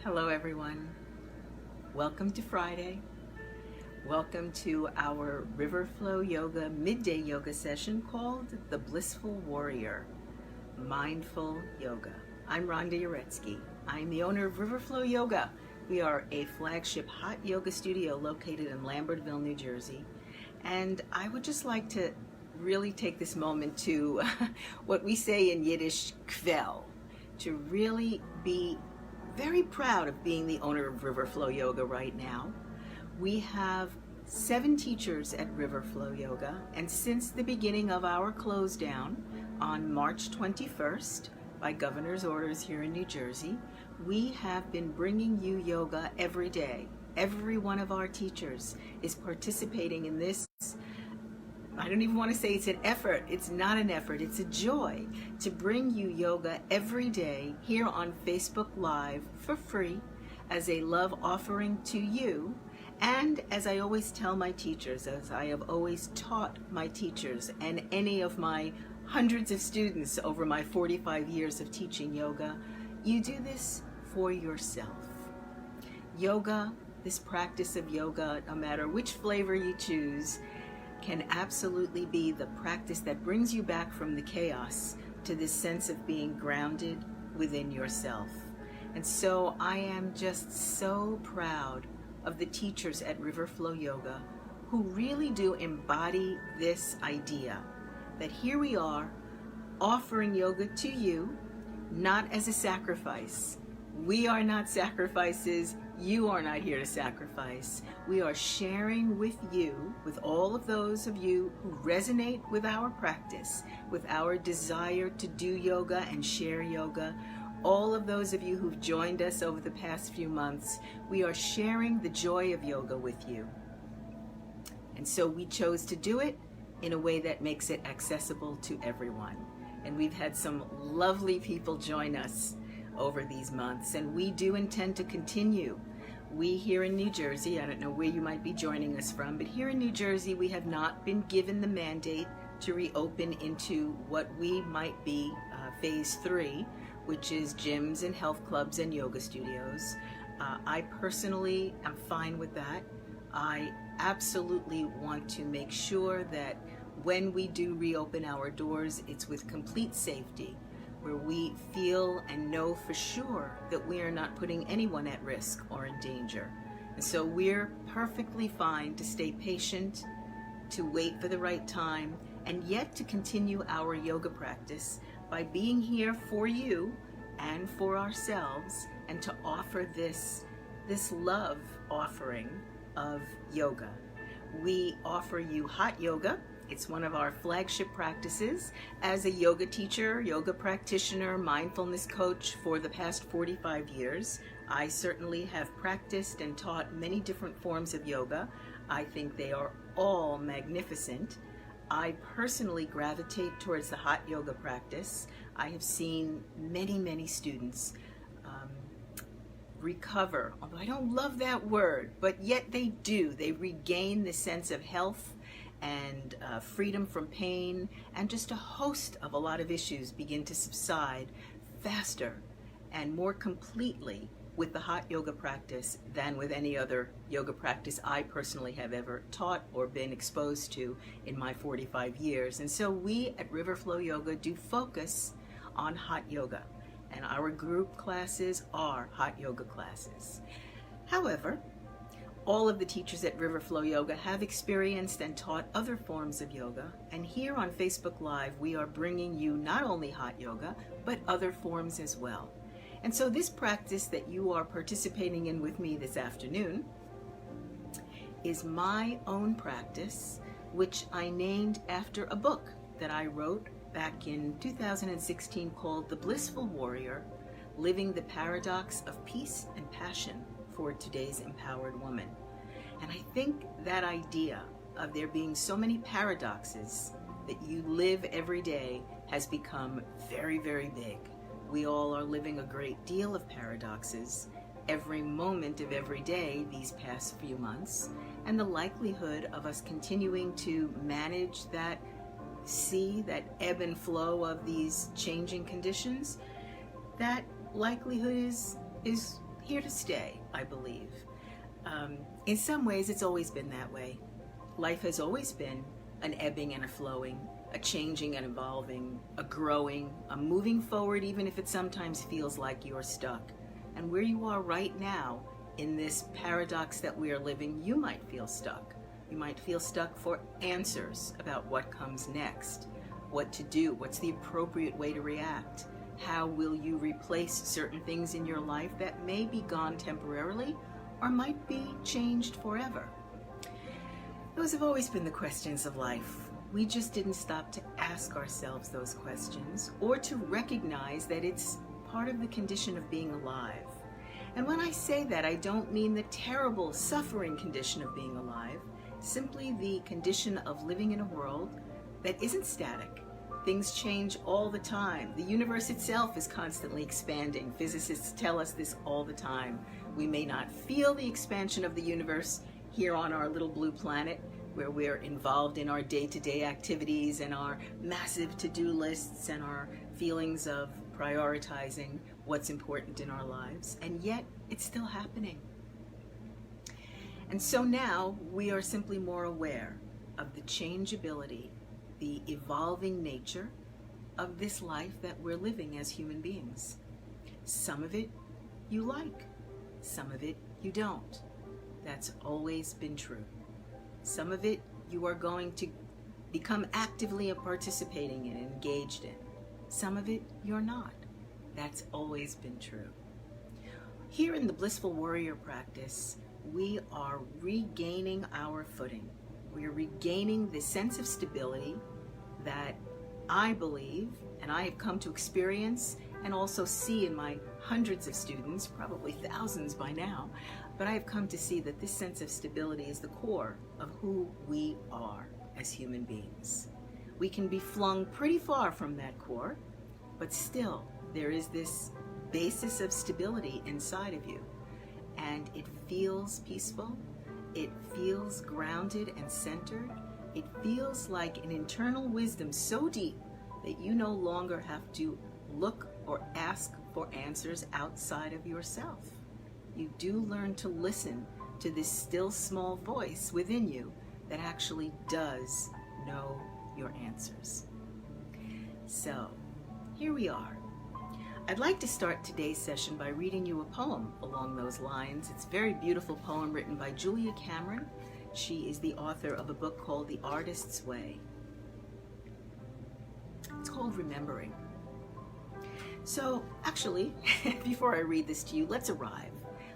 Hello everyone. Welcome to Friday. Welcome to our River Flow Yoga midday yoga session called the Blissful Warrior Mindful Yoga. I'm Rhonda Uretsky. I'm the owner of River Flow Yoga. We are a flagship hot yoga studio located in Lambertville, New Jersey. And I would just like to really take this moment to what we say in Yiddish, kvel, to really be very proud of being the owner of River Flow Yoga right now. We have 7 teachers at River Flow Yoga, and since the beginning of our close down on March 21st, by governor's orders here in New Jersey, we have been bringing you yoga every day. Every one of our teachers is participating in this. I don't even want to say it's an effort. It's not an effort. It's a joy to bring you yoga every day here on Facebook Live for free as a love offering to you. And as I always tell my teachers, as I have always taught my teachers and any of my hundreds of students over my 45 years of teaching yoga, you do this for yourself. Yoga, this practice of yoga, no matter which flavor you choose, can absolutely be the practice that brings you back from the chaos to this sense of being grounded within yourself. And so I am just so proud of the teachers at River Flow Yoga who really do embody this idea that here we are offering yoga to you, not as a sacrifice. We are not sacrifices. You are not here to sacrifice. We are sharing with you, with all of those of you who resonate with our practice, with our desire to do yoga and share yoga, all of those of you who've joined us over the past few months, we are sharing the joy of yoga with you. And so we chose to do it in a way that makes it accessible to everyone. And we've had some lovely people join us over these months, and we do intend to continue. We here in New Jersey, I don't know where you might be joining us from, but here in New Jersey we have not been given the mandate to reopen into what we might be phase 3, which is gyms and health clubs and yoga studios. I personally am fine with that. I absolutely want to make sure that when we do reopen our doors, it's with complete safety, where we feel and know for sure that we are not putting anyone at risk or in danger. And so we're perfectly fine to stay patient, to wait for the right time, and yet to continue our yoga practice by being here for you and for ourselves, and to offer this love offering of yoga. We offer you hot yoga. It's one of our flagship practices. As a yoga teacher, yoga practitioner, mindfulness coach for the past 45 years, I certainly have practiced and taught many different forms of yoga. I think they are all magnificent. I personally gravitate towards the hot yoga practice. I have seen many students recover, although I don't love that word, but yet they do. They regain the sense of health and freedom from pain, and just a host of a lot of issues begin to subside faster and more completely with the hot yoga practice than with any other yoga practice I personally have ever taught or been exposed to in my 45 years. And so we at River Flow Yoga do focus on hot yoga, and our group classes are hot yoga classes. However, all of the teachers at River Flow Yoga have experienced and taught other forms of yoga, and here on Facebook Live we are bringing you not only hot yoga, but other forms as well. And so this practice that you are participating in with me this afternoon is my own practice, which I named after a book that I wrote back in 2016 called The Blissful Warrior, Living the Paradox of Peace and Passion for Today's Empowered Woman. And I think that idea of there being so many paradoxes that you live every day has become very big. We all are living a great deal of paradoxes every moment of every day these past few months, and the likelihood of us continuing to manage that that ebb and flow of these changing conditions, that likelihood is here to stay, I believe. In some ways, it's always been that way. Life has always been an ebbing and a flowing, a changing and evolving, a growing, a moving forward, even if it sometimes feels like you're stuck. And where you are right now, in this paradox that we are living, you might feel stuck. You might feel stuck for answers about what comes next, what to do, what's the appropriate way to react. How will you replace certain things in your life that may be gone temporarily or might be changed forever? Those have always been the questions of life. We just didn't stop to ask ourselves those questions or to recognize that it's part of the condition of being alive. And when I say that, I don't mean the terrible, suffering condition of being alive, simply the condition of living in a world that isn't static. Things change all the time. The universe itself is constantly expanding. Physicists tell us this all the time. We may not feel the expansion of the universe here on our little blue planet, where we're involved in our day-to-day activities and our massive to-do lists and our feelings of prioritizing what's important in our lives, and yet it's still happening. And so now we are simply more aware of the changeability, the evolving nature of this life that we're living as human beings. Some of it you like, some of it you don't. That's always been true. Some of it you are going to become actively participating in and engaged in. Some of it you're not. That's always been true. Here in the Blissful Warrior practice, we are regaining our footing. We are regaining the sense of stability that I believe, and I have come to experience and also see in my hundreds of students, probably thousands by now, but I have come to see that this sense of stability is the core of who we are as human beings. We can be flung pretty far from that core, but still there is this basis of stability inside of you, and it feels peaceful, it feels grounded and centered, it feels like an internal wisdom so deep that you no longer have to look or ask for answers outside of yourself. You do learn to listen to this still small voice within you that actually does know your answers. So, here we are. I'd like to start today's session by reading you a poem along those lines. It's a very beautiful poem written by Julia Cameron. She is the author of a book called The Artist's Way. It's called Remembering. So, actually, before I read this to you, let's arrive.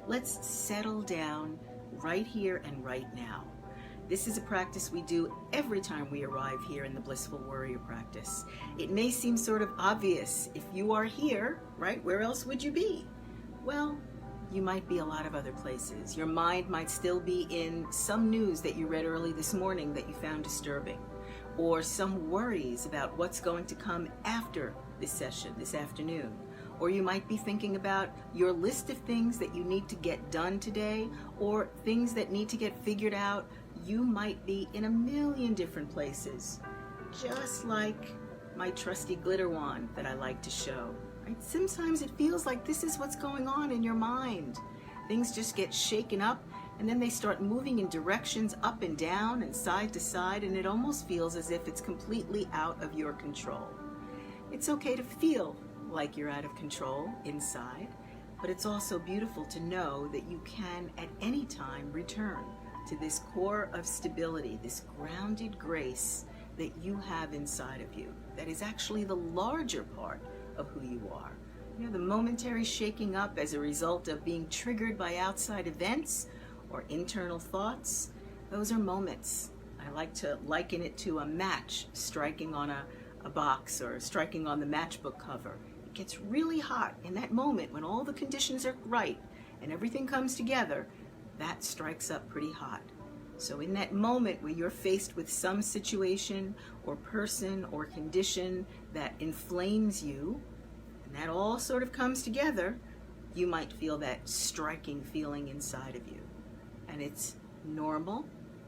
Let's settle down right here and right now. This is a practice we do every time we arrive here in the Blissful Warrior practice. It may seem sort of obvious. If you are here, right, where else would you be? Well, you might be a lot of other places. Your mind might still be in some news that you read early this morning that you found disturbing, or some worries about what's going to come after this session, this afternoon. Or you might be thinking about your list of things that you need to get done today, or things that need to get figured out. You might be in a million different places, just like my trusty glitter wand that I like to show. Right? Sometimes it feels like this is what's going on in your mind. Things just get shaken up, and then they start moving in directions up and down and side to side, and it almost feels as if it's completely out of your control. It's okay to feel like you're out of control inside, but it's also beautiful to know that you can at any time return to this core of stability, this grounded grace that you have inside of you, that is actually the larger part of who you are. You know, the momentary shaking up as a result of being triggered by outside events or internal thoughts, those are moments. I like to liken it to a match striking on a box or striking on the matchbook cover. It gets really hot in that moment when all the conditions are right and everything comes together. That strikes up pretty hot. So in that moment where you're faced with some situation or person or condition that inflames you, and that all sort of comes together, you might feel that striking feeling inside of you. And it's normal,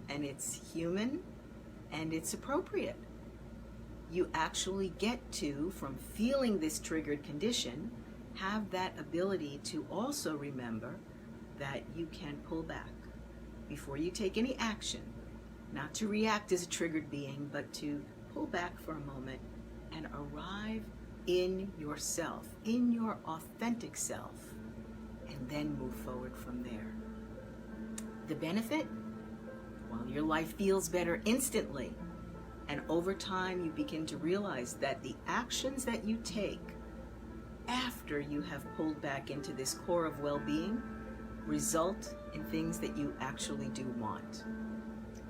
and it's human, and it's appropriate. You actually get to, from feeling this triggered condition, have that ability to also remember that you can pull back before you take any action, not to react as a triggered being, but to pull back for a moment and arrive in yourself, in your authentic self, and then move forward from there. The benefit? Well, your life feels better instantly. And over time, you begin to realize that the actions that you take after you have pulled back into this core of well-being result in things that you actually do want.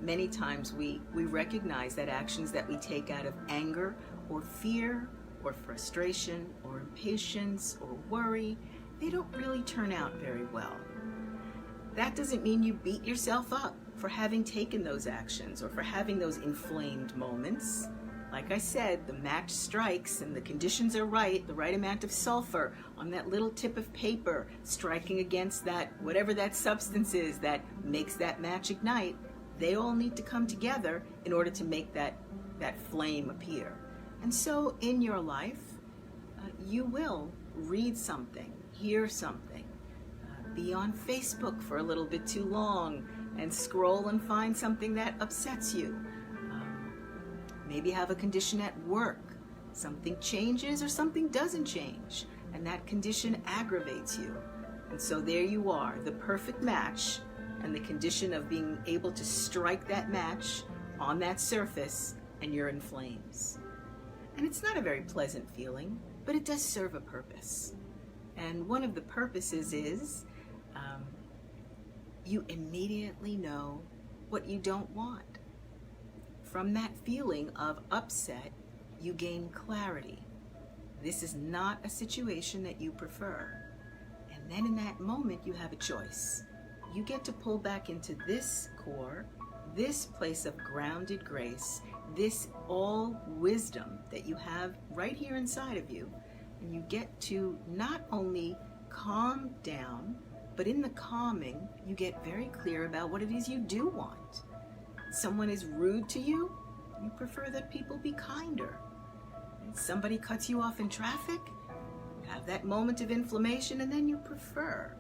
Many times we recognize that actions that we take out of anger or fear or frustration or impatience or worry, they don't really turn out very well. That doesn't mean you beat yourself up for having taken those actions or for having those inflamed moments. Like I said, the match strikes and the conditions are right, the right amount of sulfur on that little tip of paper striking against that, whatever that substance is that makes that match ignite. They all need to come together in order to make that flame appear. And so in your life, you will read something, hear something, be on Facebook for a little bit too long and scroll and find something that upsets you. Maybe have a condition at work. Something changes or something doesn't change, and that condition aggravates you. And so there you are, the perfect match, and the condition of being able to strike that match on that surface, and you're in flames. And it's not a very pleasant feeling, but it does serve a purpose. And one of the purposes is you immediately know what you don't want. From that feeling of upset, you gain clarity. This is not a situation that you prefer. And then in that moment, you have a choice. You get to pull back into this core, this place of grounded grace, this all wisdom that you have right here inside of you. And you get to not only calm down, but in the calming, you get very clear about what it is you do want. Someone is rude to you, you prefer that people be kinder. And somebody cuts you off in traffic, you have that moment of inflammation, and then you prefer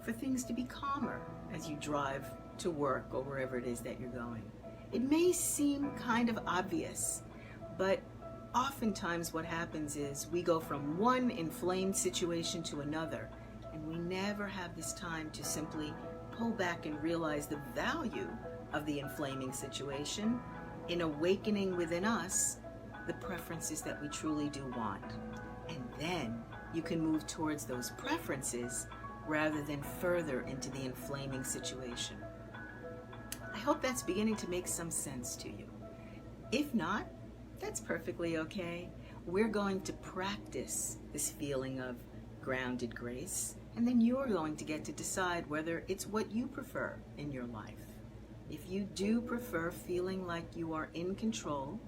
for things to be calmer as you drive to work or wherever it is that you're going. It may seem kind of obvious, but oftentimes what happens is we go from one inflamed situation to another, and we never have this time to simply pull back and realize the value of the inflaming situation in awakening within us the preferences that we truly do want. And then you can move towards those preferences rather than further into the inflaming situation. I hope that's beginning to make some sense to you. If not, that's perfectly okay. We're going to practice this feeling of grounded grace, and then you're going to get to decide whether it's what you prefer in your life. If you do prefer feeling like you are in control,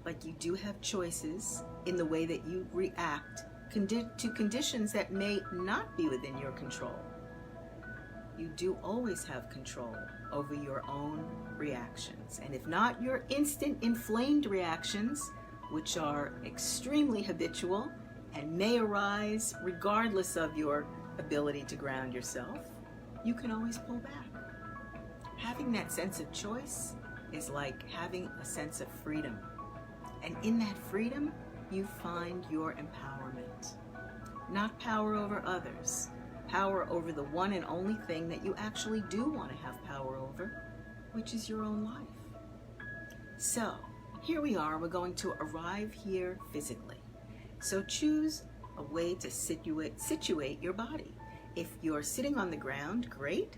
like you do have choices in the way that you react to conditions that may not be within your control, you do always have control over your own reactions. And if not, your instant inflamed reactions, which are extremely habitual and may arise regardless of your ability to ground yourself, you can always pull back. Having that sense of choice is like having a sense of freedom. And in that freedom, you find your empowerment. Not power over others, power over the one and only thing that you actually do want to have power over, which is your own life. So, here we are, we're going to arrive here physically. So choose a way to situate your body. If you're sitting on the ground, great.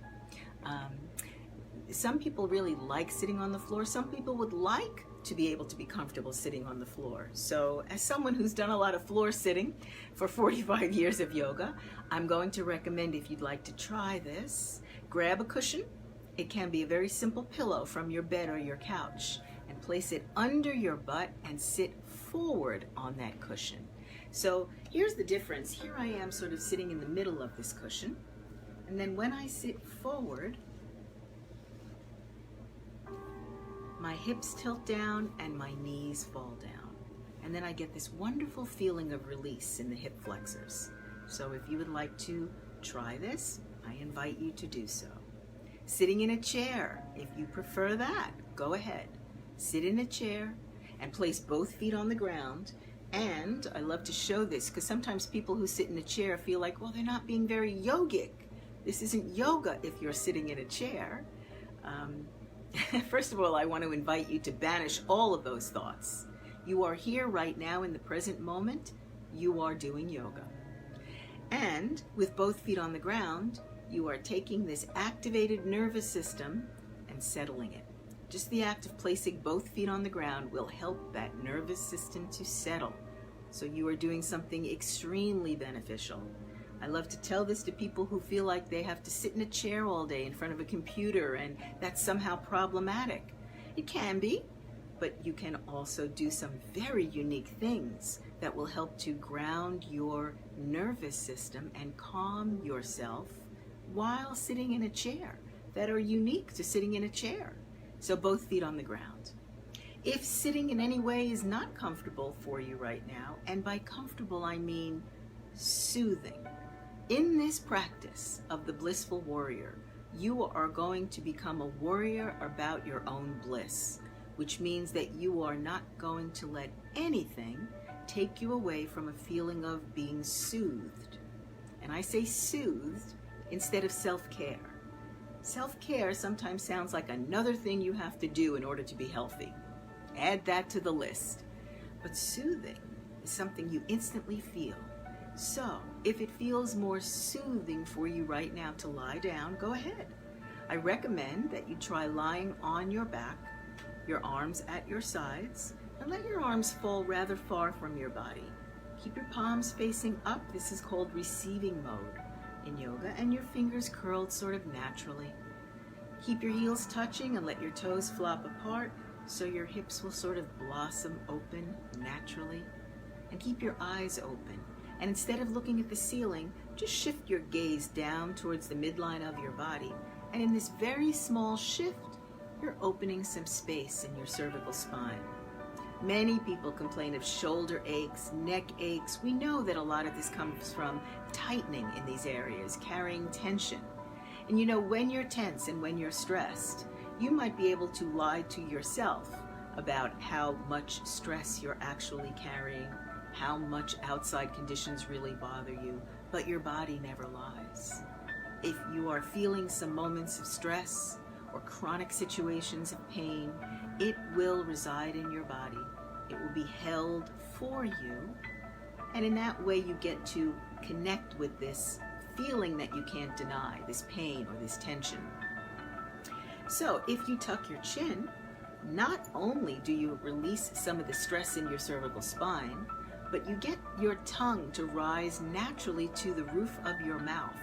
Some people really like sitting on the floor. Some people would like to be able to be comfortable sitting on the floor. So as someone who's done a lot of floor sitting for 45 years of yoga, I'm going to recommend, if you'd like to try this, grab a cushion. It can be a very simple pillow from your bed or your couch, and place it under your butt and sit forward on that cushion. So here's the difference. Here I am sort of sitting in the middle of this cushion, and then when I sit forward, my hips tilt down and my knees fall down. And then I get this wonderful feeling of release in the hip flexors. So if you would like to try this, I invite you to do so. Sitting in a chair, if you prefer that, go ahead. Sit in a chair and place both feet on the ground. And I love to show this because sometimes people who sit in a chair feel like, well, they're not being very yogic. This isn't yoga if you're sitting in a chair. First of all, I want to invite you to banish all of those thoughts. You are here right now in the present moment. You are doing yoga. And with both feet on the ground, you are taking this activated nervous system and settling it. Just the act of placing both feet on the ground will help that nervous system to settle. So you are doing something extremely beneficial. I love to tell this to people who feel like they have to sit in a chair all day in front of a computer and that's somehow problematic. It can be, but you can also do some very unique things that will help to ground your nervous system and calm yourself while sitting in a chair that are unique to sitting in a chair. So both feet on the ground. If sitting in any way is not comfortable for you right now, and by comfortable I mean soothing, in this practice of the Blissful Warrior, you are going to become a warrior about your own bliss, which means that you are not going to let anything take you away from a feeling of being soothed. And I say soothed instead of self-care. Self-care sometimes sounds like another thing you have to do in order to be healthy. Add that to the list. But soothing is something you instantly feel. So, if it feels more soothing for you right now to lie down, go ahead. I recommend that you try lying on your back, your arms at your sides, and let your arms fall rather far from your body. Keep your palms facing up. This is called receiving mode in yoga, and your fingers curled sort of naturally. Keep your heels touching and let your toes flop apart so your hips will sort of blossom open naturally. And keep your eyes open. And instead of looking at the ceiling, just shift your gaze down towards the midline of your body. And in this very small shift, you're opening some space in your cervical spine. Many people complain of shoulder aches, neck aches. We know that a lot of this comes from tightening in these areas, carrying tension. And you know, when you're tense and when you're stressed, you might be able to lie to yourself about how much stress you're actually carrying, how much outside conditions really bother you, but your body never lies. If you are feeling some moments of stress or chronic situations of pain, it will reside in your body. It will be held for you, and in that way you get to connect with this feeling that you can't deny, this pain or this tension. So if you tuck your chin, not only do you release some of the stress in your cervical spine, but you get your tongue to rise naturally to the roof of your mouth.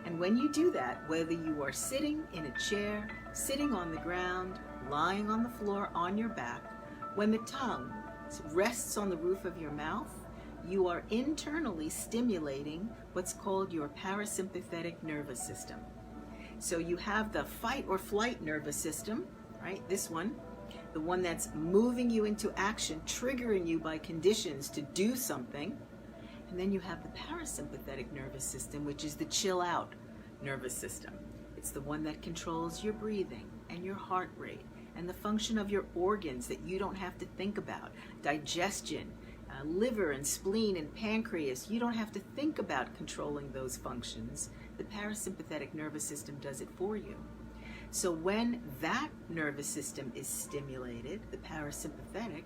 And when you do that, whether you are sitting in a chair, sitting on the ground, lying on the floor on your back, when the tongue rests on the roof of your mouth, you are internally stimulating what's called your parasympathetic nervous system. So you have the fight or flight nervous system, right? This one, the one that's moving you into action, triggering you by conditions to do something. And then you have the parasympathetic nervous system, which is the chill out nervous system. It's the one that controls your breathing and your heart rate and the function of your organs that you don't have to think about. Digestion, liver and spleen and pancreas, you don't have to think about controlling those functions. The parasympathetic nervous system does it for you. So when that nervous system is stimulated, the parasympathetic,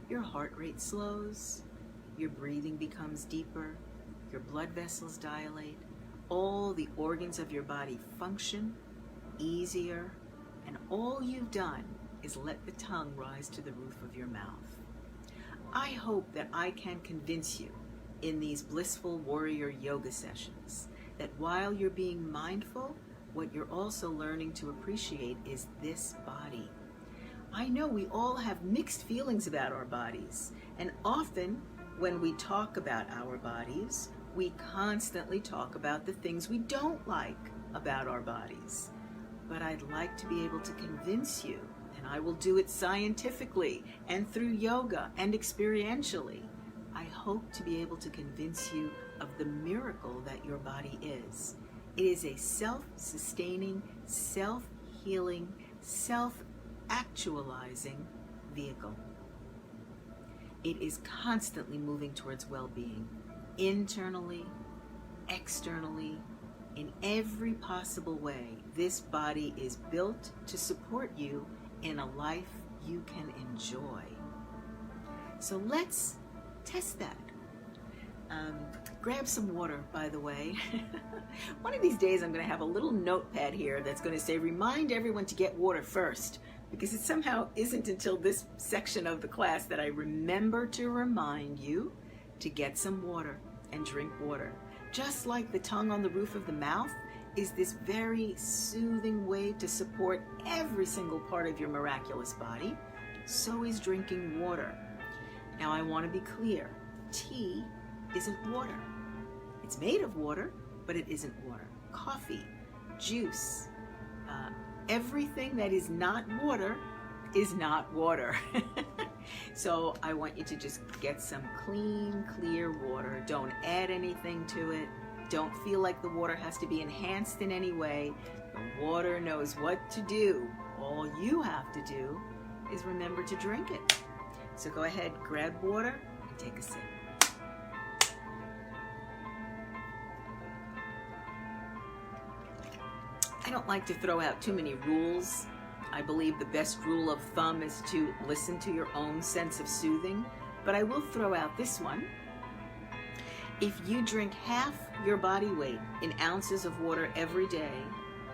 your heart rate slows, your breathing becomes deeper, your blood vessels dilate, all the organs of your body function easier, and all you've done is let the tongue rise to the roof of your mouth. I hope that I can convince you in these Blissful Warrior yoga sessions that while you're being mindful, what you're also learning to appreciate is this body. I know we all have mixed feelings about our bodies, and often when we talk about our bodies, we constantly talk about the things we don't like about our bodies. But I'd like to be able to convince you, and I will do it scientifically and through yoga and experientially. I hope to be able to convince you of the miracle that your body is. It is a self-sustaining, self-healing, self-actualizing vehicle. It is constantly moving towards well-being, internally, externally, in every possible way. This body is built to support you in a life you can enjoy. So let's test that. Grab some water, by the way. One of these days I'm going to have a little notepad here that's going to say, remind everyone to get water first, because it somehow isn't until this section of the class that I remember to remind you to get some water and drink water. Just like the tongue on the roof of the mouth is this very soothing way to support every single part of your miraculous body, so is drinking water. Now I want to be clear, tea isn't water. It's made of water, but it isn't water. Coffee, juice, everything that is not water is not water. So I want you to just get some clean, clear water. Don't add anything to it. Don't feel like the water has to be enhanced in any way. The water knows what to do. All you have to do is remember to drink it. So go ahead, grab water and take a sip. I don't like to throw out too many rules. I believe the best rule of thumb is to listen to your own sense of soothing, but I will throw out this one. If you drink half your body weight in ounces of water every day,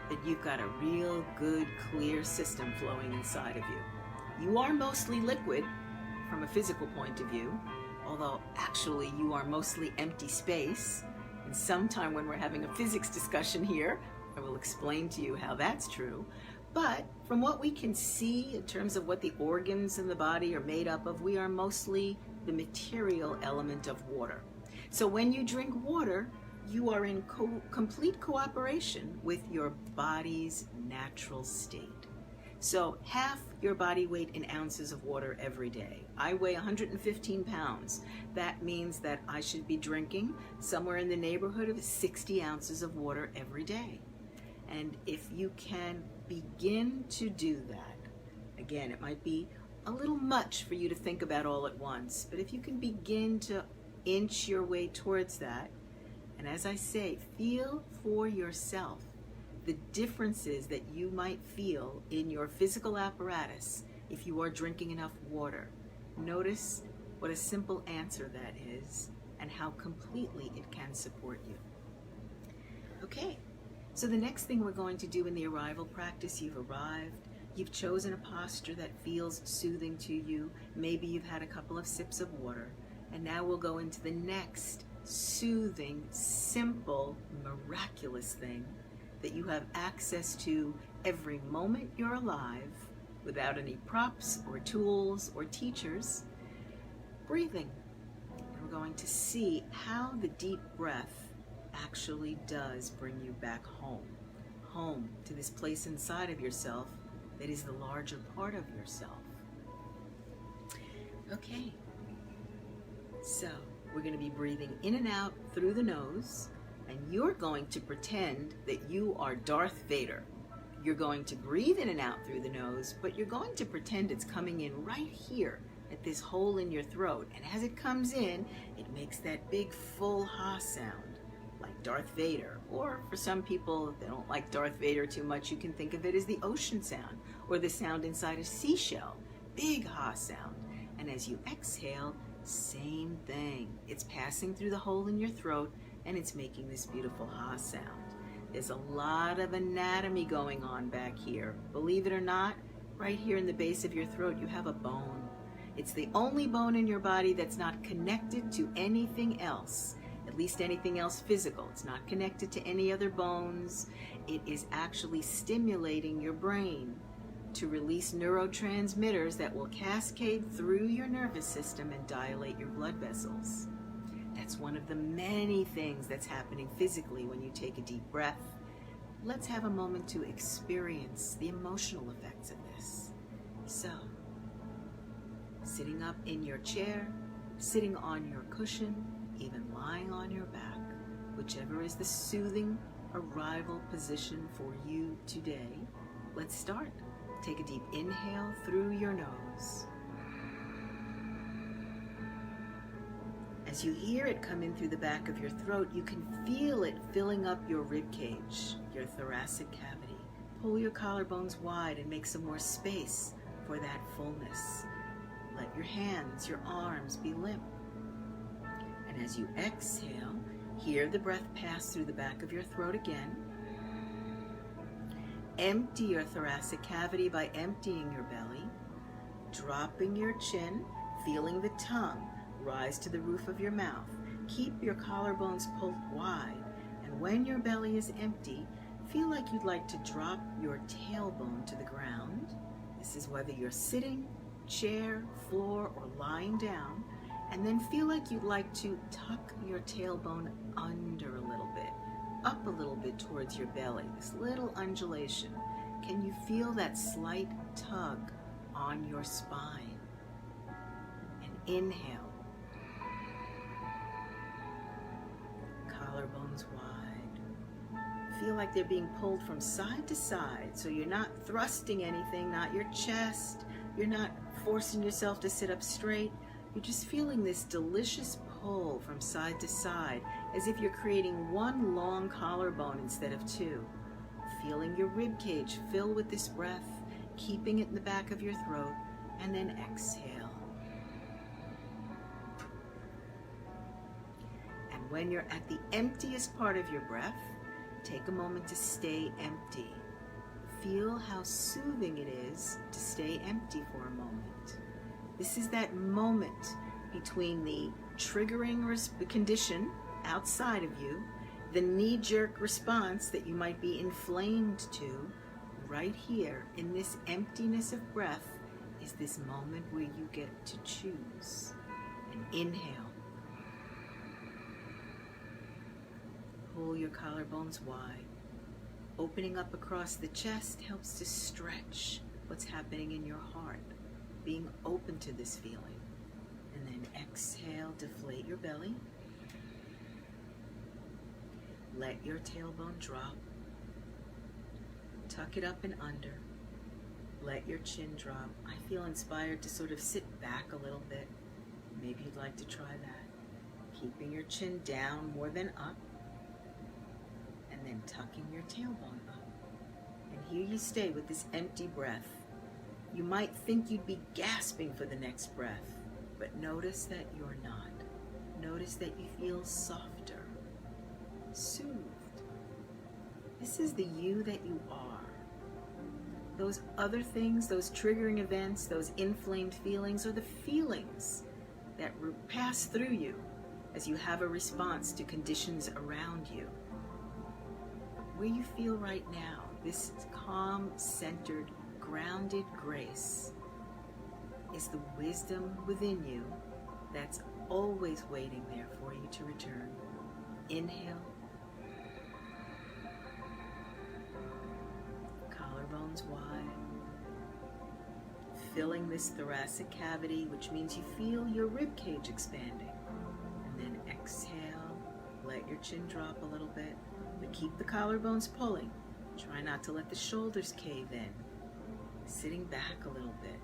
then you've got a real good, clear system flowing inside of you. You are mostly liquid from a physical point of view, although actually you are mostly empty space. And sometime when we're having a physics discussion here, I will explain to you how that's true. But from what we can see in terms of what the organs in the body are made up of, we are mostly the material element of water. So when you drink water, you are in complete cooperation with your body's natural state. So half your body weight in ounces of water every day. I weigh 115 pounds. That means that I should be drinking somewhere in the neighborhood of 60 ounces of water every day. And if you can begin to do that, again, it might be a little much for you to think about all at once, but if you can begin to inch your way towards that, and as I say, feel for yourself the differences that you might feel in your physical apparatus if you are drinking enough water. Notice what a simple answer that is and how completely it can support you. Okay. So the next thing we're going to do in the arrival practice, you've arrived, you've chosen a posture that feels soothing to you, maybe you've had a couple of sips of water, and now we'll go into the next soothing, simple, miraculous thing that you have access to every moment you're alive without any props or tools or teachers, breathing. And we're going to see how the deep breath actually does bring you back home to this place inside of yourself that is the larger part of yourself. Okay, so we're going to be breathing in and out through the nose, and you're going to pretend that you are Darth Vader. You're going to breathe in and out through the nose, but you're going to pretend it's coming in right here at this hole in your throat, and as it comes in, it makes that big full ha sound, like Darth Vader. Or for some people, if they don't like Darth Vader too much, you can think of it as the ocean sound or the sound inside a seashell. Big ha sound. And as you exhale, same thing. It's passing through the hole in your throat and it's making this beautiful ha sound. There's a lot of anatomy going on back here. Believe it or not, right here in the base of your throat, you have a bone. It's the only bone in your body that's not connected to anything else. At least anything else physical. It's not connected to any other bones. It is actually stimulating your brain to release neurotransmitters that will cascade through your nervous system and dilate your blood vessels. That's one of the many things that's happening physically when you take a deep breath. Let's have a moment to experience the emotional effects of this. So, sitting up in your chair, sitting on your cushion, even lying on your back, whichever is the soothing arrival position for you today. Let's start. Take a deep inhale through your nose. As you hear it come in through the back of your throat, you can feel it filling up your rib cage, your thoracic cavity. Pull your collarbones wide and make some more space for that fullness. Let your hands, your arms be limp. And as you exhale, hear the breath pass through the back of your throat again. Empty your thoracic cavity by emptying your belly, dropping your chin, feeling the tongue rise to the roof of your mouth. Keep your collarbones pulled wide, and when your belly is empty, feel like you'd like to drop your tailbone to the ground. This is whether you're sitting, chair, floor, or lying down, and then feel like you'd like to tuck your tailbone under a little bit, up a little bit towards your belly, this little undulation. Can you feel that slight tug on your spine? And inhale. Collarbones wide. Feel like they're being pulled from side to side, so you're not thrusting anything, not your chest. You're not forcing yourself to sit up straight. You're just feeling this delicious pull from side to side, as if you're creating one long collarbone instead of two. Feeling your rib cage fill with this breath, keeping it in the back of your throat, and then exhale. And when you're at the emptiest part of your breath, take a moment to stay empty. Feel how soothing it is to stay empty for a moment. This is that moment between the triggering condition outside of you, the knee-jerk response that you might be inflamed to. Right here in this emptiness of breath is this moment where you get to choose. And inhale. Pull your collarbones wide. Opening up across the chest helps to stretch what's happening in your heart, being open to this feeling. And then exhale, deflate your belly. Let your tailbone drop. Tuck it up and under. Let your chin drop. I feel inspired to sort of sit back a little bit. Maybe you'd like to try that. Keeping your chin down more than up. And then tucking your tailbone up. And here you stay with this empty breath. You might think you'd be gasping for the next breath, but notice that you're not. Notice that you feel softer, soothed. This is the you that you are. Those other things, those triggering events, those inflamed feelings, are the feelings that pass through you as you have a response to conditions around you. Where you feel right now, this calm, centered, grounded grace is the wisdom within you that's always waiting there for you to return. Inhale. Collarbones wide. Filling this thoracic cavity, which means you feel your rib cage expanding. And then exhale. Let your chin drop a little bit, but keep the collarbones pulling. Try not to let the shoulders cave in. Sitting back a little bit.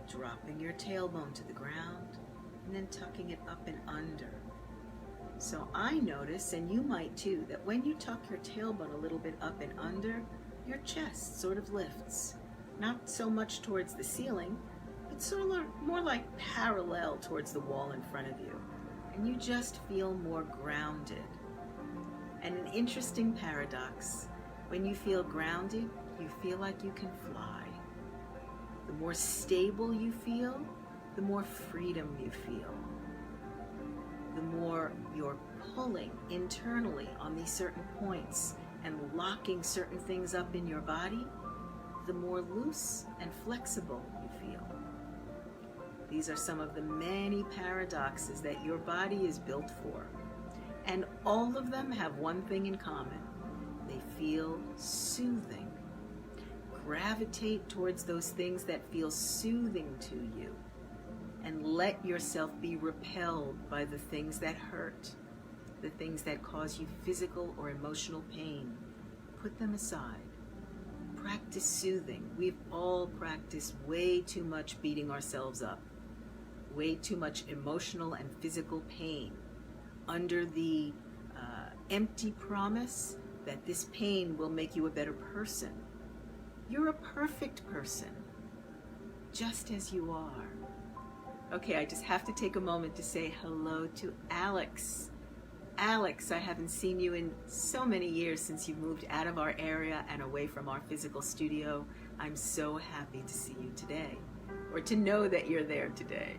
Dropping your tailbone to the ground, and then tucking it up and under. So I notice, and you might too, that when you tuck your tailbone a little bit up and under, your chest sort of lifts. Not so much towards the ceiling, but sort of more like parallel towards the wall in front of you. And you just feel more grounded. And an interesting paradox, when you feel grounded, you feel like you can fly. The more stable you feel, the more freedom you feel. The more you're pulling internally on these certain points and locking certain things up in your body, the more loose and flexible you feel. These are some of the many paradoxes that your body is built for. And all of them have one thing in common. They feel soothing. Gravitate towards those things that feel soothing to you. and let yourself be repelled by the things that hurt, the things that cause you physical or emotional pain. Put them aside. Practice soothing. We've all practiced way too much beating ourselves up, way too much emotional and physical pain under the empty promise that this pain will make you a better person. You're a perfect person, just as you are. Okay, I just have to take a moment to say hello to Alex. Alex, I haven't seen you in so many years since you moved out of our area and away from our physical studio. I'm so happy to see you today, or to know that you're there today.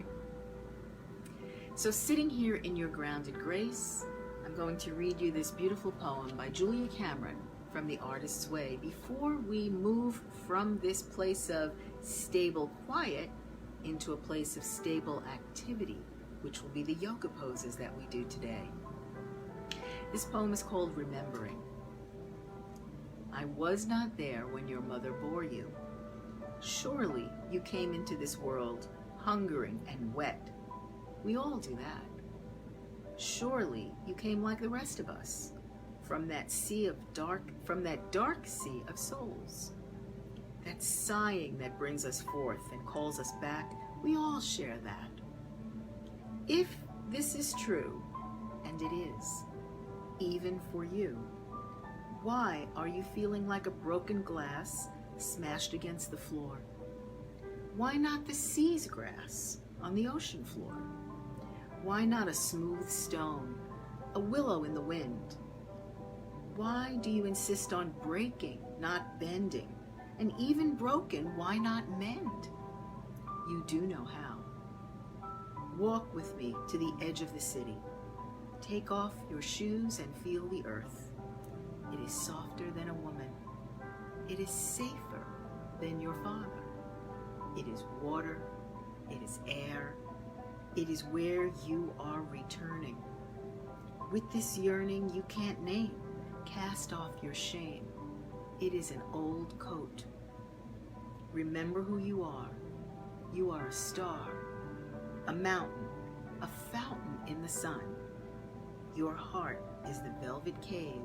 So sitting here in your grounded grace, I'm going to read you this beautiful poem by Julia Cameron from The Artist's Way before we move from this place of stable quiet into a place of stable activity, which will be the yoga poses that we do today. This poem is called Remembering. I was not there when your mother bore you. Surely you came into this world hungering and wet. We all do that. Surely you came like the rest of us, from that dark sea of souls. That sighing that brings us forth and calls us back, we all share that. If this is true, and it is, even for you, why are you feeling like a broken glass smashed against the floor? Why not the sea's grass on the ocean floor? Why not a smooth stone, a willow in the wind? Why do you insist on breaking, not bending? And even broken, why not mend? You do know how. Walk with me to the edge of the city. Take off your shoes and feel the earth. It is softer than a woman. It is safer than your father. It is water. It is air. It is where you are returning. With this yearning you can't name, cast off your shame. It is an old coat. Remember who you are. You are a star, a mountain, a fountain in the sun. Your heart is the velvet cave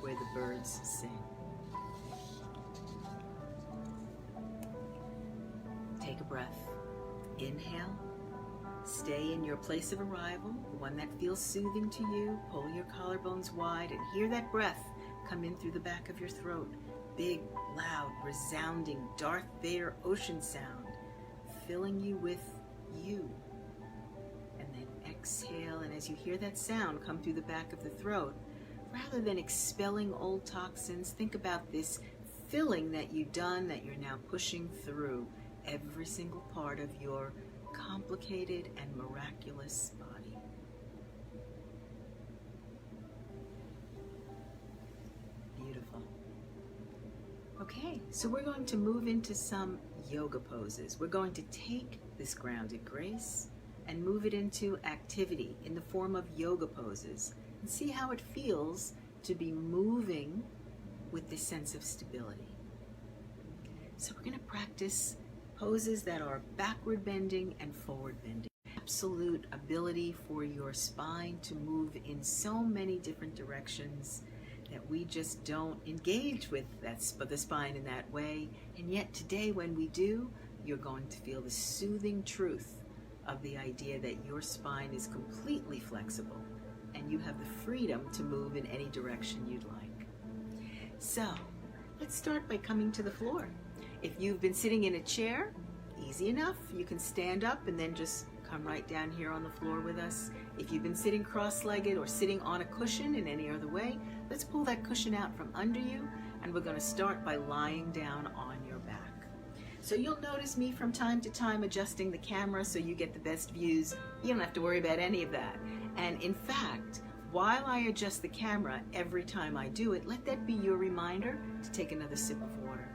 where the birds sing. Take a breath. Inhale. Stay in your place of arrival, the one that feels soothing to you. Pull your collarbones wide and hear that breath come in through the back of your throat. Big, loud, resounding, Darth Vader ocean sound, filling you with you. And then exhale, and as you hear that sound come through the back of the throat, rather than expelling old toxins, think about this filling that you've done, that you're now pushing through every single part of your complicated and miraculous body. Beautiful. Okay, so we're going to move into some yoga poses. We're going to take this grounded grace and move it into activity in the form of yoga poses and see how it feels to be moving with this sense of stability. So we're going to practice poses that are backward bending and forward bending. Absolute ability for your spine to move in so many different directions that we just don't engage with the spine in that way. And yet today when we do, you're going to feel the soothing truth of the idea that your spine is completely flexible and you have the freedom to move in any direction you'd like. So let's start by coming to the floor. If you've been sitting in a chair, easy enough. You can stand up and then just come right down here on the floor with us. If you've been sitting cross-legged or sitting on a cushion in any other way, let's pull that cushion out from under you, and we're going to start by lying down on your back. So you'll notice me from time to time adjusting the camera so you get the best views. You don't have to worry about any of that. And in fact, while I adjust the camera every time I do it, let that be your reminder to take another sip of water.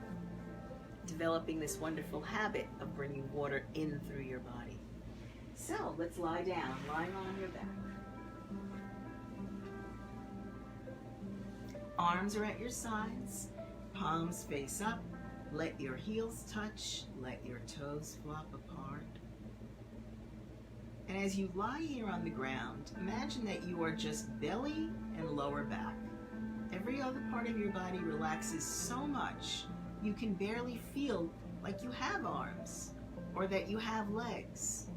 Developing this wonderful habit of bringing water in through your body. So let's lie down, lying on your back. Arms are at your sides, palms face up. Let your heels touch, let your toes flop apart. And as you lie here on the ground, imagine that you are just belly and lower back. Every other part of your body relaxes so much you can barely feel like you have arms or that you have legs.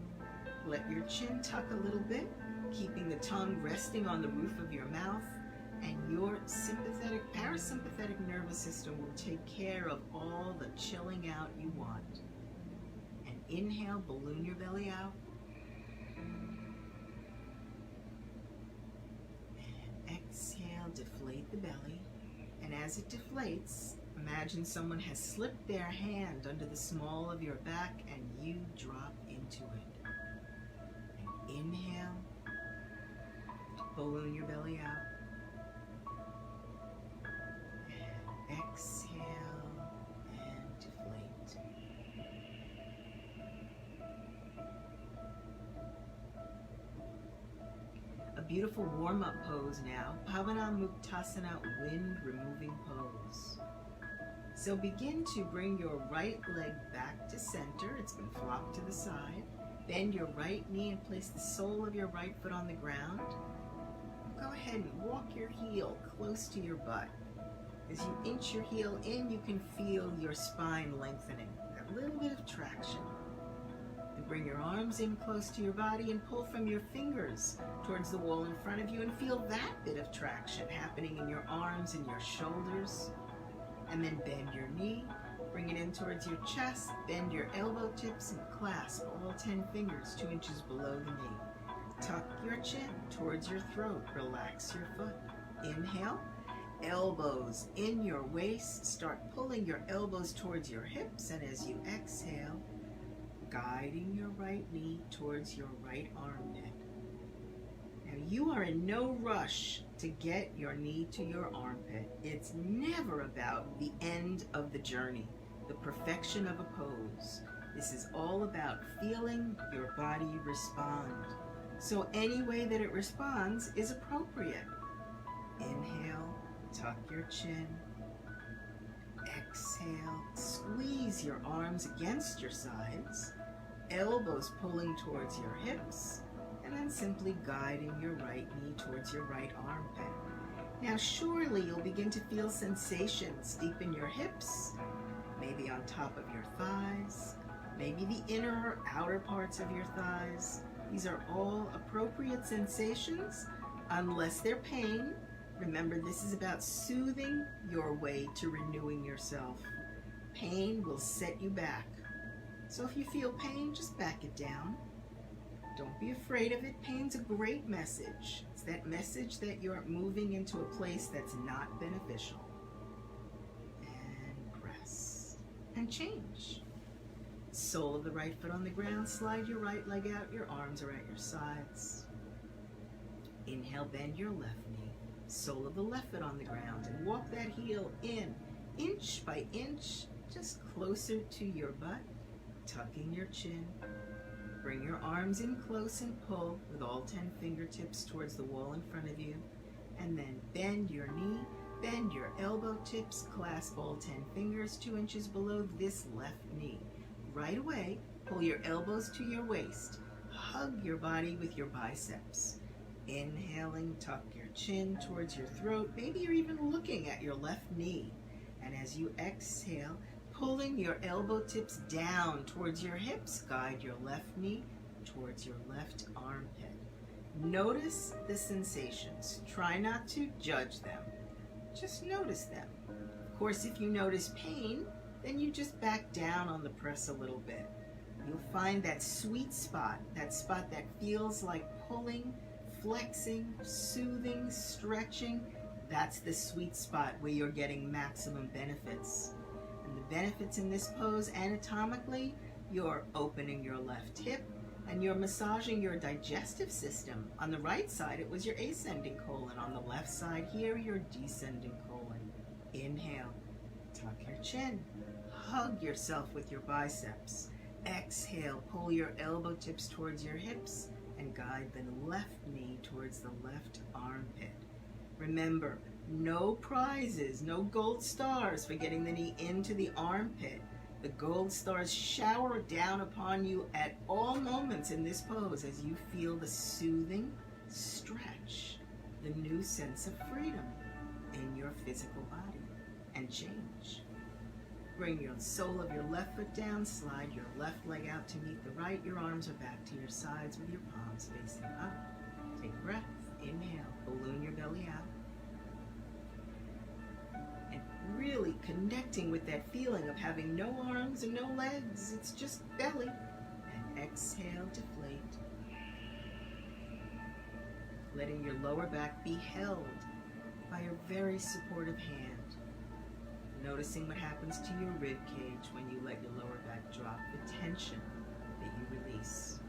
Let your chin tuck a little bit, keeping the tongue resting on the roof of your mouth, and your parasympathetic nervous system will take care of all the chilling out you want. And inhale, balloon your belly out. And exhale, deflate the belly. And as it deflates, imagine someone has slipped their hand under the small of your back and you drop into it. And inhale, balloon your belly out. And exhale and deflate. A beautiful warm-up pose now, Pavanamuktasana, wind removing pose. So begin to bring your right leg back to center. It's been flopped to the side. Bend your right knee and place the sole of your right foot on the ground. Go ahead and walk your heel close to your butt. As you inch your heel in, you can feel your spine lengthening. A little bit of traction. And bring your arms in close to your body and pull from your fingers towards the wall in front of you and feel that bit of traction happening in your arms and your shoulders. And then bend your knee, bring it in towards your chest, bend your elbow tips and clasp all 10 fingers 2 inches below the knee. Tuck your chin towards your throat, relax your foot. Inhale, elbows in your waist, start pulling your elbows towards your hips, and as you exhale, guiding your right knee towards your right armpit. Now you are in no rush to get your knee to your armpit. It's never about the end of the journey, the perfection of a pose. This is all about feeling your body respond. So any way that it responds is appropriate. Inhale, tuck your chin. Exhale, squeeze your arms against your sides, elbows pulling towards your hips, and then simply guiding your right knee towards your right armpit. Now surely you'll begin to feel sensations deep in your hips, maybe on top of your thighs, maybe the inner or outer parts of your thighs. These are all appropriate sensations unless they're pain. Remember, this is about soothing your way to renewing yourself. Pain will set you back. So if you feel pain, just back it down. Don't be afraid of it. Pain's a great message. It's that message that you're moving into a place that's not beneficial. And press. And change. Sole of the right foot on the ground, slide your right leg out, your arms are at your sides. Inhale, bend your left knee, sole of the left foot on the ground, and walk that heel in, inch by inch, just closer to your butt, tucking your chin. Bring your arms in close and pull with all 10 fingertips towards the wall in front of you, and then bend your knee, bend your elbow tips, clasp all 10 fingers 2 inches below this left knee. Right away, pull your elbows to your waist. Hug your body with your biceps. Inhaling, tuck your chin towards your throat. Maybe you're even looking at your left knee. And as you exhale, pulling your elbow tips down towards your hips, guide your left knee towards your left armpit. Notice the sensations. Try not to judge them. Just notice them. Of course, if you notice pain, then you just back down on the press a little bit. You'll find that sweet spot that feels like pulling, flexing, soothing, stretching. That's the sweet spot where you're getting maximum benefits. And the benefits in this pose, anatomically, you're opening your left hip and you're massaging your digestive system. On the right side, it was your ascending colon. On the left side here, your descending colon. Inhale, tuck your chin. Hug yourself with your biceps. Exhale, pull your elbow tips towards your hips and guide the left knee towards the left armpit. Remember, no prizes, no gold stars for getting the knee into the armpit. The gold stars shower down upon you at all moments in this pose as you feel the soothing stretch, the new sense of freedom in your physical body and change. Bring your sole of your left foot down, slide your left leg out to meet the right. Your arms are back to your sides with your palms facing up. Take a breath, inhale, balloon your belly out. And really connecting with that feeling of having no arms and no legs. It's just belly. And exhale, deflate. Letting your lower back be held by a very supportive hand. Noticing what happens to your rib cage when you let your lower back drop, the tension that you release.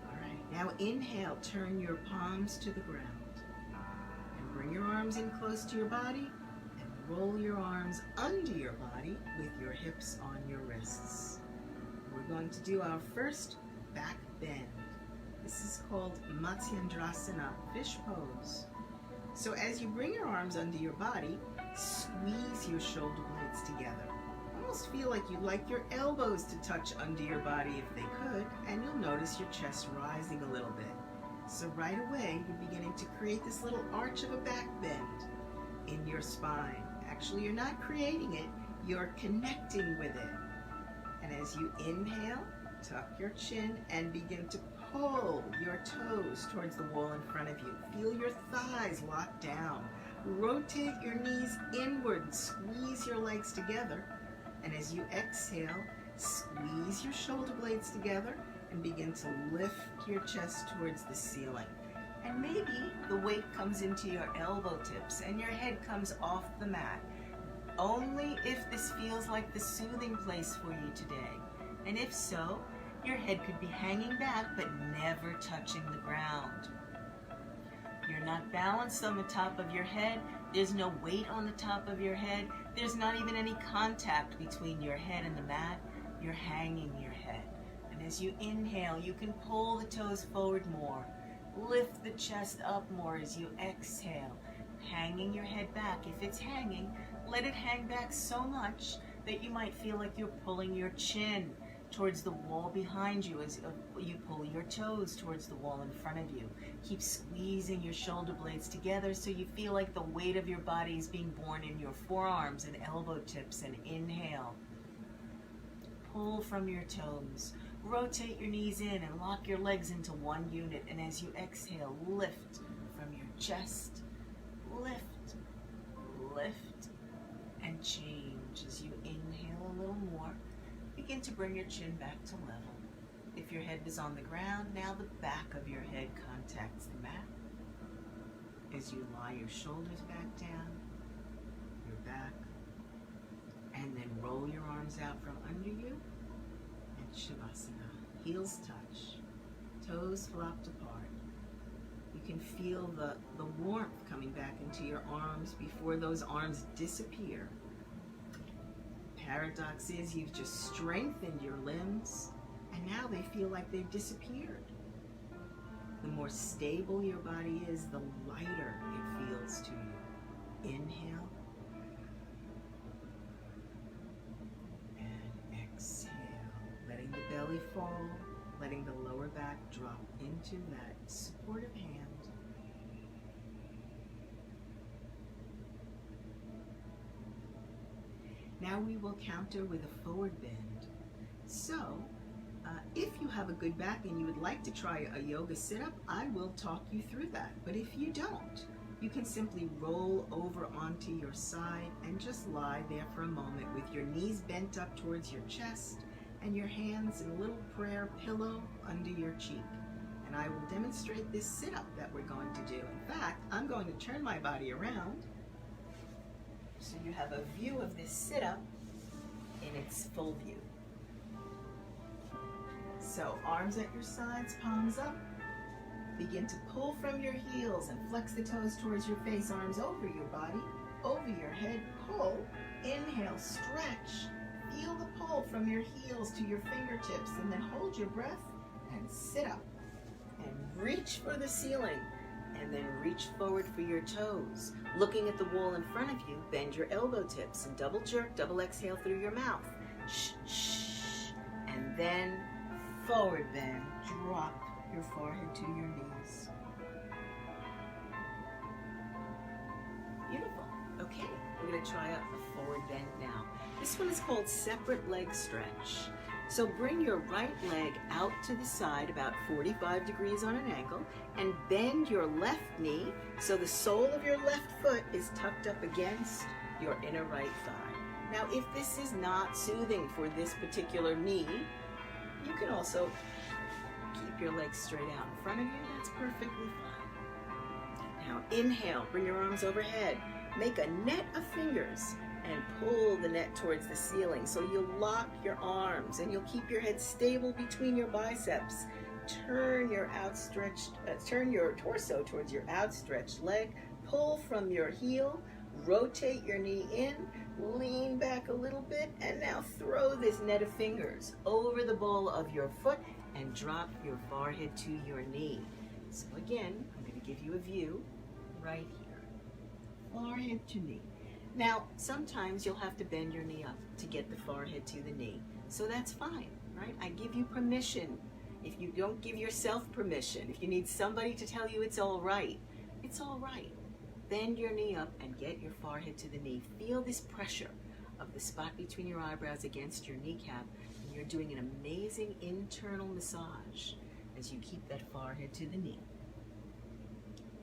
All right, now inhale, turn your palms to the ground. And bring your arms in close to your body and roll your arms under your body with your hips on your wrists. We're going to do our first back bend. This is called Matsyendrasana, fish pose. So as you bring your arms under your body, squeeze your shoulder blades together. Almost feel like you'd like your elbows to touch under your body if they could, and you'll notice your chest rising a little bit. So right away, you're beginning to create this little arch of a back bend in your spine. Actually, you're not creating it, you're connecting with it. And as you inhale, tuck your chin and begin to pull your toes towards the wall in front of you. Feel your thighs lock down. Rotate your knees inward, squeeze your legs together. And as you exhale, squeeze your shoulder blades together and begin to lift your chest towards the ceiling. And maybe the weight comes into your elbow tips and your head comes off the mat. Only if this feels like the soothing place for you today. And if so, your head could be hanging back but never touching the ground. You're not balanced on the top of your head. There's no weight on the top of your head. There's not even any contact between your head and the mat. You're hanging your head. And as you inhale, you can pull the toes forward more. Lift the chest up more as you exhale. Hanging your head back. If it's hanging, let it hang back so much that you might feel like you're pulling your chin towards the wall behind you as you pull your toes towards the wall in front of you. Keep squeezing your shoulder blades together so you feel like the weight of your body is being borne in your forearms and elbow tips. And inhale. Pull from your toes. Rotate your knees in and lock your legs into one unit. And as you exhale, lift from your chest. Lift, lift, and change. As you inhale a little more, begin to bring your chin back to level. If your head is on the ground, now the back of your head contacts the mat. As you lie your shoulders back down, your back, and then roll your arms out from under you, and Shavasana. Heels touch, toes flopped apart. You can feel the warmth coming back into your arms before those arms disappear. Paradox is you've just strengthened your limbs and now they feel like they've disappeared. The more stable your body is, the lighter it feels to you. Inhale and exhale, letting the belly fall, letting the lower back drop into that supportive hand. Now we will counter with a forward bend. So, if you have a good back and you would like to try a yoga sit-up, I will talk you through that. But if you don't, you can simply roll over onto your side and just lie there for a moment with your knees bent up towards your chest and your hands in a little prayer pillow under your cheek. And I will demonstrate this sit-up that we're going to do. In fact, I'm going to turn my body around so you have a view of this sit-up in its full view. So arms at your sides, palms up. Begin to pull from your heels and flex the toes towards your face, arms over your body, over your head, pull. Inhale, stretch. Feel the pull from your heels to your fingertips, and then hold your breath and sit up. And reach for the ceiling, and then reach forward for your toes. Looking at the wall in front of you, bend your elbow tips and double jerk, double exhale through your mouth. Shh, shh. And then forward bend. Drop your forehead to your knees. Beautiful. Okay, we're going to try a forward bend now. This one is called separate leg stretch. So bring your right leg out to the side about 45 degrees on an angle and bend your left knee so the sole of your left foot is tucked up against your inner right thigh. Now, if this is not soothing for this particular knee, you can also keep your legs straight out in front of you. That's perfectly fine. Now, inhale, bring your arms overhead. Make a net of fingers and pull the net towards the ceiling. So you'll lock your arms and you'll keep your head stable between your biceps. Turn your torso towards your outstretched leg. Pull from your heel. Rotate your knee in. Lean back a little bit. And now throw this net of fingers over the ball of your foot and drop your forehead to your knee. So again, I'm going to give you a view right here. Forehead to knee. Now, sometimes you'll have to bend your knee up to get the forehead to the knee. So that's fine, right? I give you permission. If you don't give yourself permission, if you need somebody to tell you it's all right, it's all right. Bend your knee up and get your forehead to the knee. Feel this pressure of the spot between your eyebrows against your kneecap. And you're doing an amazing internal massage as you keep that forehead to the knee.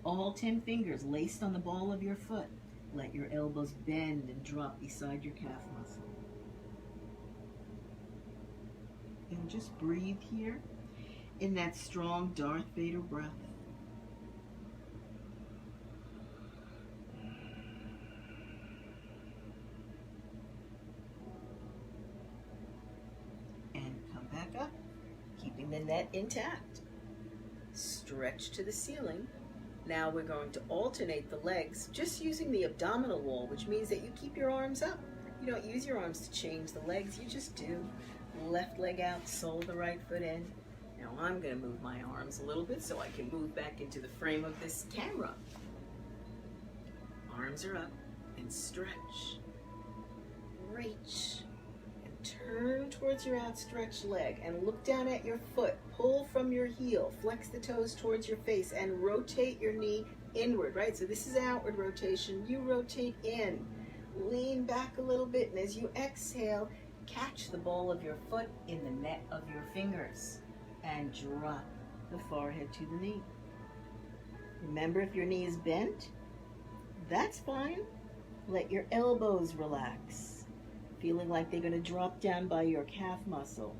All 10 fingers laced on the ball of your foot. Let your elbows bend and drop beside your calf muscle. And just breathe here in that strong Darth Vader breath. And come back up, keeping the net intact. Stretch to the ceiling. Now we're going to alternate the legs, just using the abdominal wall, which means that you keep your arms up. You don't use your arms to change the legs, you just do. Left leg out, sole the right foot in. Now I'm going to move my arms a little bit so I can move back into the frame of this camera. Arms are up and stretch. Reach. Turn towards your outstretched leg and look down at your foot. Pull from your heel. Flex the toes towards your face and rotate your knee inward, right? So this is outward rotation. You rotate in. Lean back a little bit, and as you exhale, catch the ball of your foot in the net of your fingers and drop the forehead to the knee. Remember, if your knee is bent, that's fine. Let your elbows relax. Feeling like they're going to drop down by your calf muscle.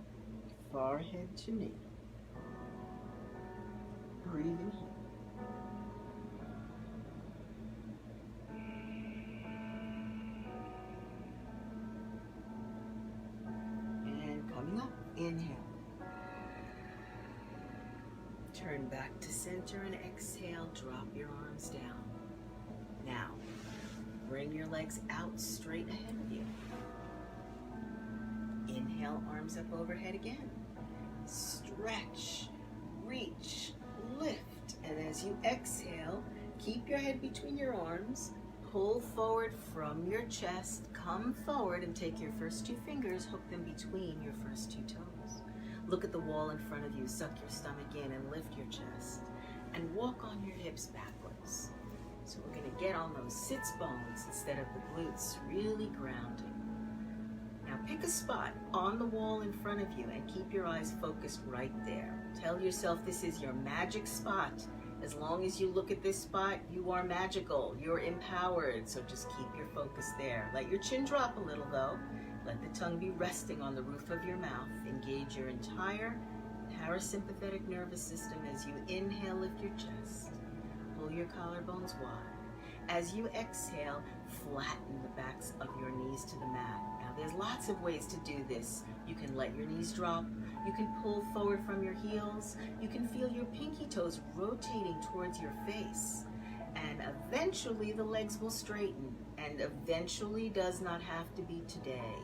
Forehead to knee. Breathing here. And coming up, inhale. Turn back to center and exhale. Drop your arms down. Now, bring your legs out straight ahead of you. Inhale, arms up overhead again. Stretch, reach, lift. And as you exhale, keep your head between your arms. Pull forward from your chest. Come forward and take your first 2 fingers, hook them between your first 2 toes. Look at the wall in front of you. Suck your stomach in and lift your chest. And walk on your hips backwards. So we're going to get on those sits bones instead of the glutes, really grounding. Now pick a spot on the wall in front of you and keep your eyes focused right there. Tell yourself this is your magic spot. As long as you look at this spot, you are magical, you're empowered, so just keep your focus there. Let your chin drop a little though. Let the tongue be resting on the roof of your mouth. Engage your entire parasympathetic nervous system as you inhale, lift your chest. Pull your collarbones wide. As you exhale, flatten the backs of your knees to the mat. Now, there's lots of ways to do this. You can let your knees drop. You can pull forward from your heels. You can feel your pinky toes rotating towards your face. And eventually, the legs will straighten. And eventually does not have to be today.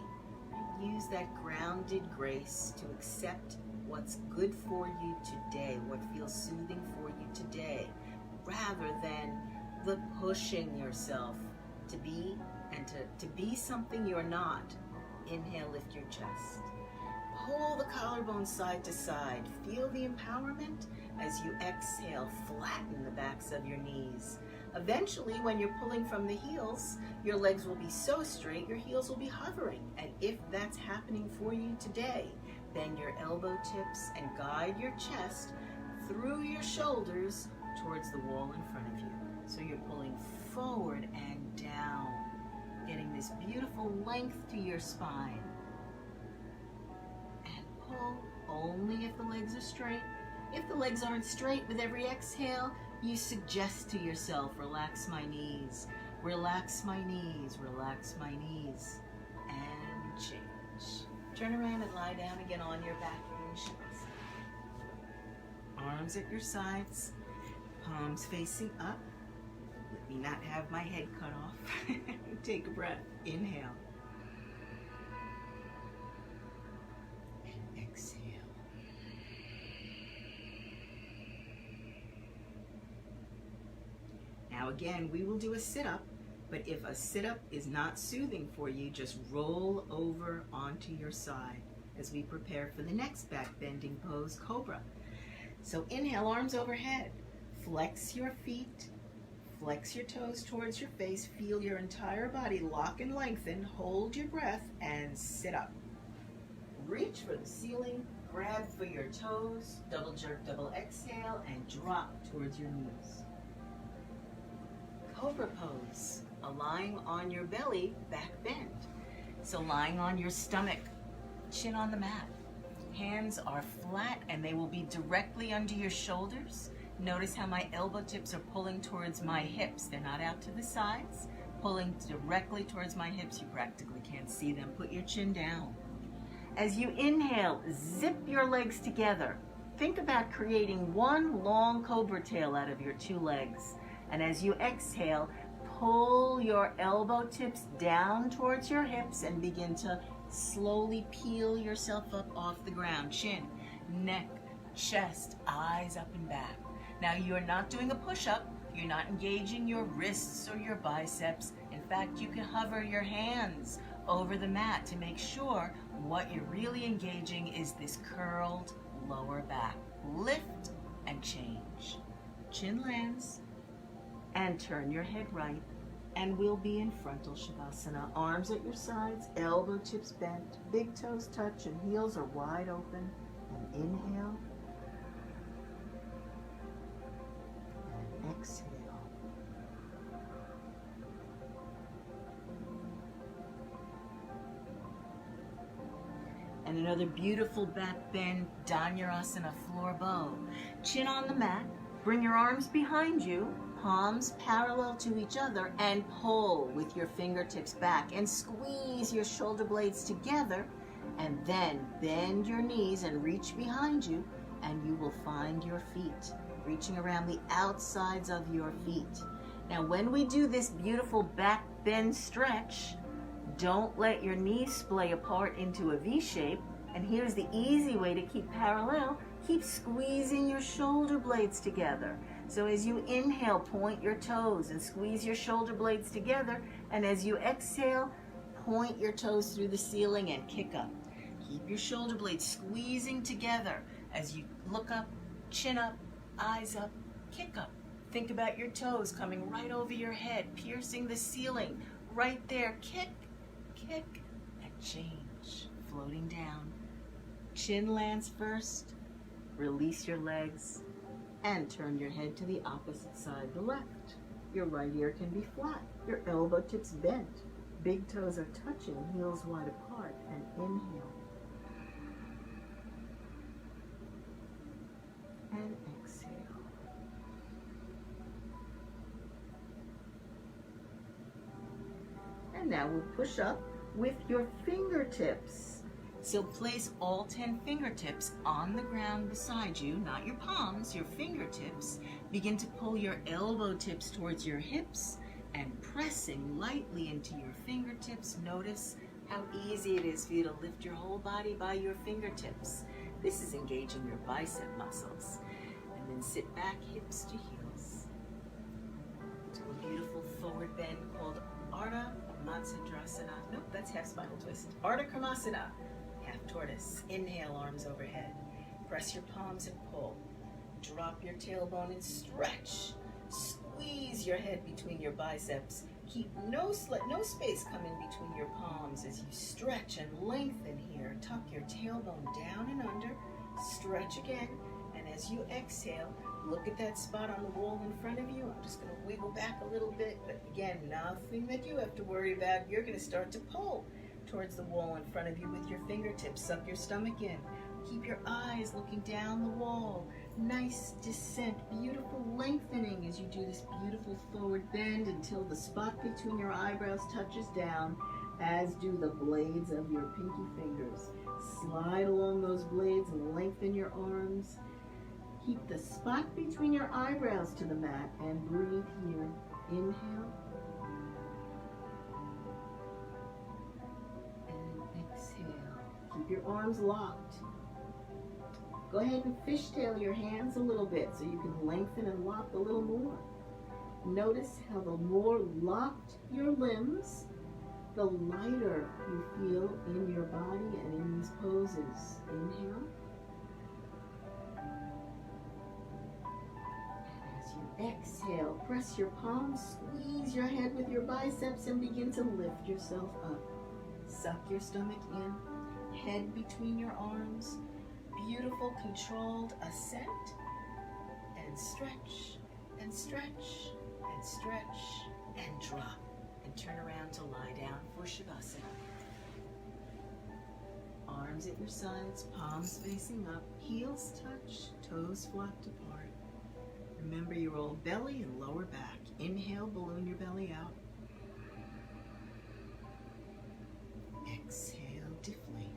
Use that grounded grace to accept what's good for you today, what feels soothing for you today, rather than the pushing yourself to be and to be something you're not. inhale, lift your chest. Pull the collarbone side to side. Feel the empowerment. As you exhale, flatten the backs of your knees. Eventually, when you're pulling from the heels, your legs will be so straight, your heels will be hovering. And if that's happening for you today, bend your elbow tips and guide your chest through your shoulders towards the wall in front of you. So you're pulling forward and down, getting this beautiful length to your spine. And pull only if the legs are straight. If the legs aren't straight, with every exhale, you suggest to yourself, relax my knees, relax my knees, relax my knees, and change. Turn around and lie down again on your back in Shavasana. Arms at your sides, palms facing up. Let me not have my head cut off. Take a breath. Inhale. And exhale. Now again, we will do a sit-up, but if a sit-up is not soothing for you, just roll over onto your side as we prepare for the next back bending pose, Cobra. So inhale, arms overhead. Flex your feet. Flex your toes towards your face. Feel your entire body lock and lengthen. Hold your breath and sit up. Reach for the ceiling. Grab for your toes. Double jerk, double exhale, and drop towards your knees. Cobra pose. Lying on your belly, back bend. So lying on your stomach, chin on the mat. Hands are flat and they will be directly under your shoulders. Notice how my elbow tips are pulling towards my hips. They're not out to the sides, pulling directly towards my hips. You practically can't see them. Put your chin down. As you inhale, zip your legs together. Think about creating one long cobra tail out of your two legs. And as you exhale, pull your elbow tips down towards your hips and begin to slowly peel yourself up off the ground. Chin, neck, chest, eyes up and back. Now you're not doing a push-up. You're not engaging your wrists or your biceps. In fact, you can hover your hands over the mat to make sure what you're really engaging is this curled lower back. Lift and change. Chin lands and turn your head right. And we'll be in frontal Shavasana. Arms at your sides, elbow tips bent, big toes touch and heels are wide open. And inhale. And exhale. And another beautiful back bend, Dhanurasana floor bow. Chin on the mat, bring your arms behind you, palms parallel to each other, and pull with your fingertips back and squeeze your shoulder blades together, and then bend your knees and reach behind you, and you will find your feet, reaching around the outsides of your feet. Now when we do this beautiful back bend stretch, don't let your knees splay apart into a V shape, and here's the easy way to keep parallel. Keep squeezing your shoulder blades together. So as you inhale, point your toes and squeeze your shoulder blades together. And as you exhale, point your toes through the ceiling and kick up. Keep your shoulder blades squeezing together. As you look up, chin up, eyes up, kick up. Think about your toes coming right over your head, piercing the ceiling. Right there, kick, kick, and change. Floating down. Chin lands first. Release your legs. And turn your head to the opposite side, the left. Your right ear can be flat. Your elbow tips bent. Big toes are touching, heels wide apart. And inhale. And exhale. And now we'll push up with your fingertips. So place all 10 fingertips on the ground beside you, not your palms, your fingertips. Begin to pull your elbow tips towards your hips and pressing lightly into your fingertips. Notice how easy it is for you to lift your whole body by your fingertips. This is engaging your bicep muscles. And then sit back, hips to heels. To a beautiful forward bend called Ardha Matsyendrasana. Nope, that's half spinal twist. Ardha Karmasana, half tortoise. Inhale, arms overhead. Press your palms and pull. Drop your tailbone and stretch. Squeeze your head between your biceps. Keep no space coming between your palms as you stretch and lengthen here. Tuck your tailbone down and under. Stretch again. And as you exhale, look at that spot on the wall in front of you. I'm just going to wiggle back a little bit. But again, nothing that you have to worry about. You're going to start to pull towards the wall in front of you with your fingertips. Suck your stomach in. Keep your eyes looking down the wall. Nice descent, beautiful lengthening as you do this beautiful forward bend until the spot between your eyebrows touches down, as do the blades of your pinky fingers. Slide along those blades and lengthen your arms. Keep the spot between your eyebrows to the mat and breathe here. Inhale. And exhale. Keep your arms locked. Go ahead and fishtail your hands a little bit so you can lengthen and lock a little more. Notice how the more locked your limbs, the lighter you feel in your body and in these poses. Inhale. And as you exhale, press your palms, squeeze your head with your biceps and begin to lift yourself up. Suck your stomach in, head between your arms. Beautiful controlled ascent, and stretch, and stretch, and stretch, and drop, and turn around to lie down for Shavasana. Arms at your sides, palms facing up, heels touch, toes flopped apart. Remember you roll belly and lower back. Inhale, balloon your belly out. Exhale, deflate.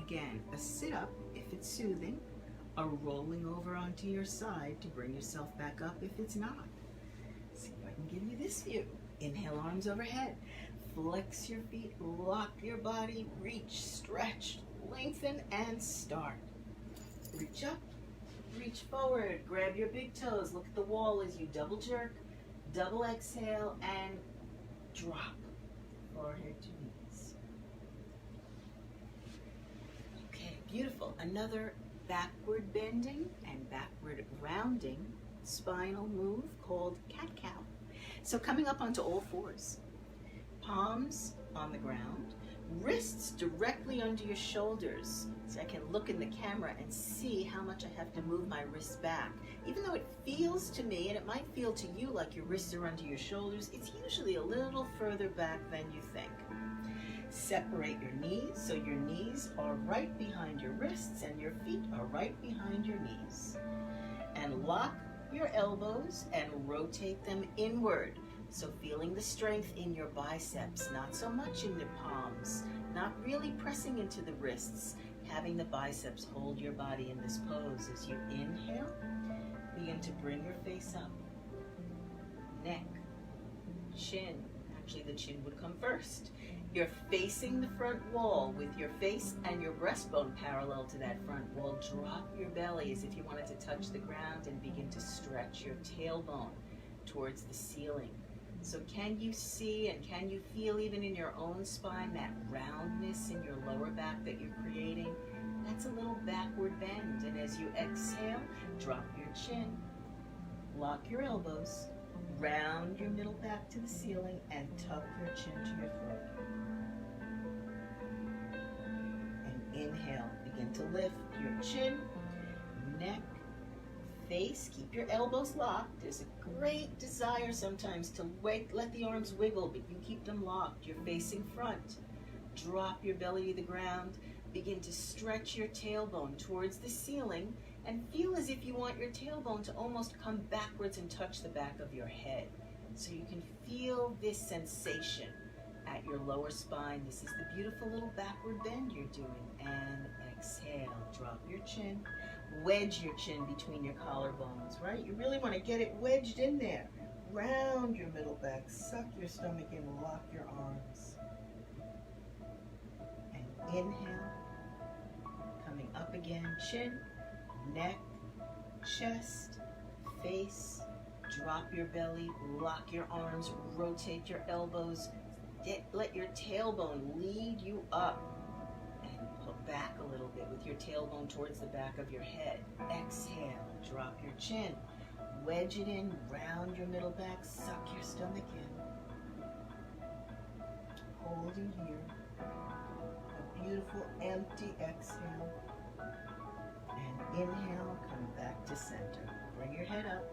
Again, a sit-up if it's soothing, a rolling over onto your side to bring yourself back up if it's not. See if I can give you this view. Inhale, arms overhead. Flex your feet, lock your body, reach, stretch, lengthen, and start. Reach up, reach forward, grab your big toes, look at the wall as you double jerk, double exhale, and drop. Forehead to knees. Beautiful. Another backward bending and backward rounding spinal move called cat-cow. So coming up onto all fours. Palms on the ground, wrists directly under your shoulders. So I can look in the camera and see how much I have to move my wrists back. Even though it feels to me, and it might feel to you like your wrists are under your shoulders, it's usually a little further back than you think. Separate your knees so your knees are right behind your wrists and your feet are right behind your knees. And lock your elbows and rotate them inward. So feeling the strength in your biceps, not so much in the palms, not really pressing into the wrists, having the biceps hold your body in this pose. As you inhale, begin to bring your face up. Neck, chin. Actually, the chin would come first. You're facing the front wall with your face and your breastbone parallel to that front wall. Drop your belly as if you wanted to touch the ground and begin to stretch your tailbone towards the ceiling. So can you see and can you feel even in your own spine that roundness in your lower back that you're creating? That's a little backward bend. And as you exhale, drop your chin, lock your elbows, round your middle back to the ceiling, and tuck your chin to your throat. And inhale, begin to lift your chin, neck, face. Keep your elbows locked. There's a great desire sometimes to let the arms wiggle, but you keep them locked. You're facing front. Drop your belly to the ground. Begin to stretch your tailbone towards the ceiling and feel as if you want your tailbone to almost come backwards and touch the back of your head. So you can feel this sensation at your lower spine. This is the beautiful little backward bend you're doing. And exhale, drop your chin. Wedge your chin between your collarbones, right? You really want to get it wedged in there. Round your middle back, suck your stomach in, lock your arms. And inhale, coming up again, chin, neck, chest, face, drop your belly, lock your arms, rotate your elbows, let your tailbone lead you up, and pull back a little bit with your tailbone towards the back of your head. Exhale, drop your chin, wedge it in, round your middle back, suck your stomach in. Holding here, a beautiful empty exhale, and inhale, come back to center. Bring your head up.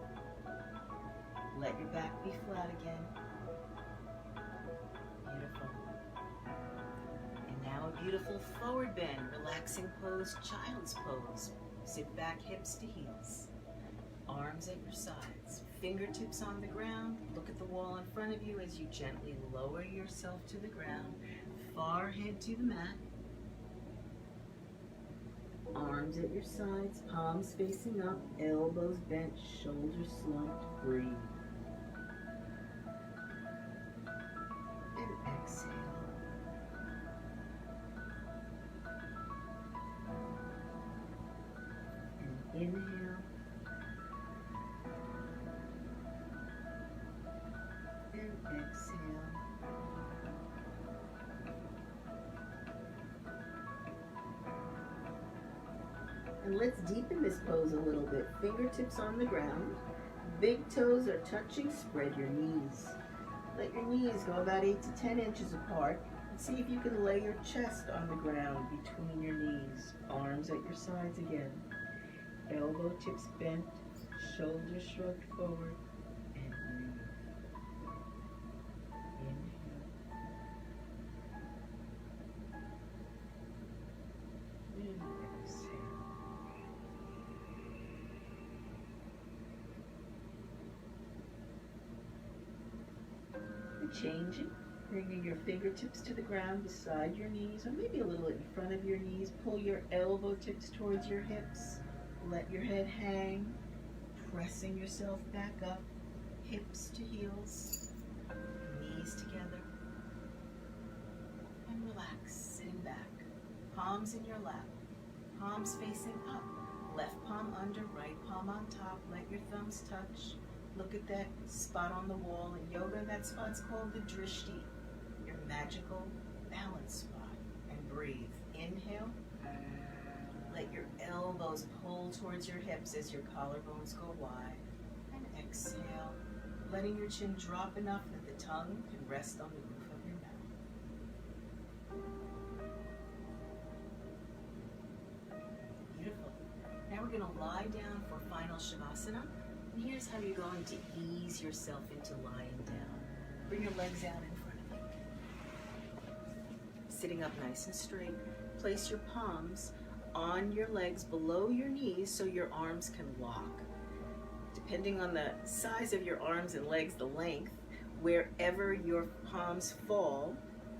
Let your back be flat again. Beautiful. And now a beautiful forward bend, relaxing pose, child's pose. Sit back, hips to heels. Arms at your sides, fingertips on the ground. Look at the wall in front of you as you gently lower yourself to the ground. Forehead to the mat. Arms at your sides, palms facing up, elbows bent, shoulders slumped. Breathe. And exhale. And inhale. And exhale. And let's deepen this pose a little bit. Fingertips on the ground. Big toes are touching. Spread your knees. Let your knees go about 8 to 10 inches apart. And see if you can lay your chest on the ground between your knees. Arms at your sides again. Elbow tips bent. Shoulders shrugged forward. And breathe. Inhale. And exhale. Changing, bringing your fingertips to the ground beside your knees, or maybe a little in front of your knees. Pull your elbow tips towards your hips. Let your head hang, pressing yourself back up, hips to heels, knees together. And relax, sitting back. Palms in your lap, palms facing up. Left palm under, right palm on top. Let your thumbs touch. Look at that spot on the wall. In yoga, that spot's called the drishti, your magical balance spot. And breathe. Inhale. Let your elbows pull towards your hips as your collarbones go wide. And exhale, letting your chin drop enough that the tongue can rest on the roof of your mouth. Beautiful. Now we're going to lie down for final shavasana. And here's how you're going to ease yourself into lying down. Bring your legs out in front of you. Sitting up nice and straight. Place your palms on your legs below your knees so your arms can lock. Depending on the size of your arms and legs, the length, wherever your palms fall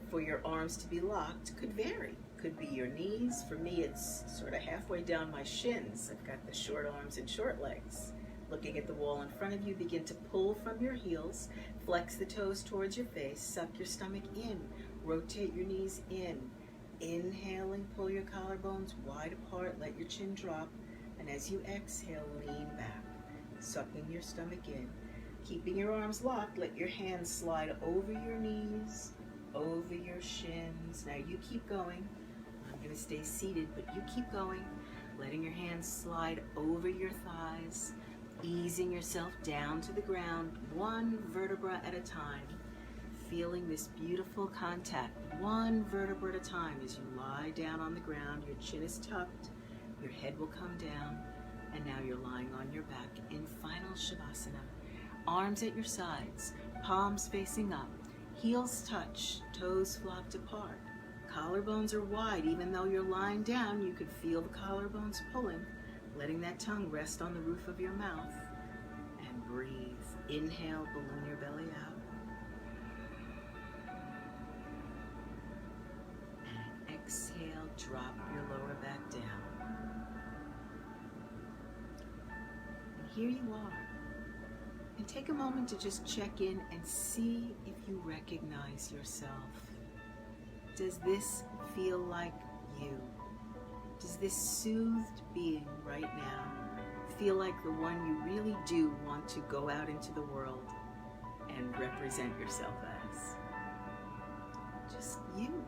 for your arms to be locked could vary. Could be your knees. For me, it's sort of halfway down my shins. I've got the short arms and short legs. Looking at the wall in front of you, begin to pull from your heels. Flex the toes towards your face. Suck your stomach in. Rotate your knees in. Inhaling, pull your collarbones wide apart. Let your chin drop. And as you exhale, lean back. Sucking your stomach in. Keeping your arms locked, let your hands slide over your knees, over your shins. Now you keep going. I'm going to stay seated, but you keep going. Letting your hands slide over your thighs. Easing yourself down to the ground, one vertebra at a time. Feeling this beautiful contact, one vertebra at a time as you lie down on the ground. Your chin is tucked, your head will come down, and now you're lying on your back in final shavasana. Arms at your sides, palms facing up, heels touch, toes flopped apart. Collarbones are wide. Even though you're lying down, you could feel the collarbones pulling. Letting that tongue rest on the roof of your mouth. And breathe. Inhale, balloon your belly out. And exhale, drop your lower back down. And here you are. And take a moment to just check in and see if you recognize yourself. Does this feel like you? Does this soothed being right now feel like the one you really do want to go out into the world and represent yourself as. Just you.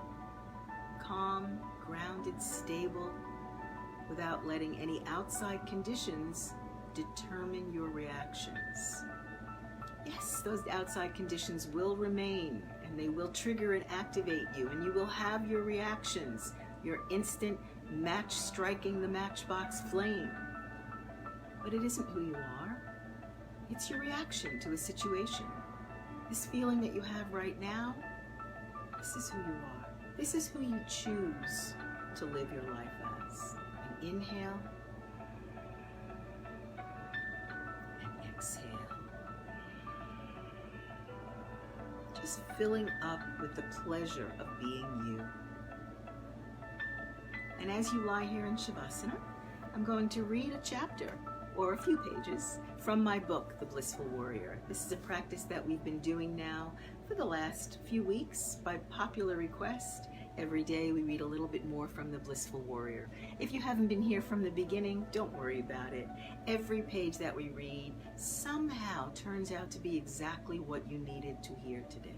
Calm, grounded, stable, without letting any outside conditions determine your reactions. Yes, those outside conditions will remain, and they will trigger and activate you, and you will have your reactions, your instant match striking the matchbox flame. But it isn't who you are. It's your reaction to a situation. This feeling that you have right now, this is who you are. This is who you choose to live your life as. And inhale and exhale. Just filling up with the pleasure of being you. And as you lie here in Shavasana, I'm going to read a chapter or a few pages from my book, The Blissful Warrior. This is a practice that we've been doing now for the last few weeks by popular request. Every day we read a little bit more from The Blissful Warrior. If you haven't been here from the beginning, don't worry about it. Every page that we read somehow turns out to be exactly what you needed to hear today.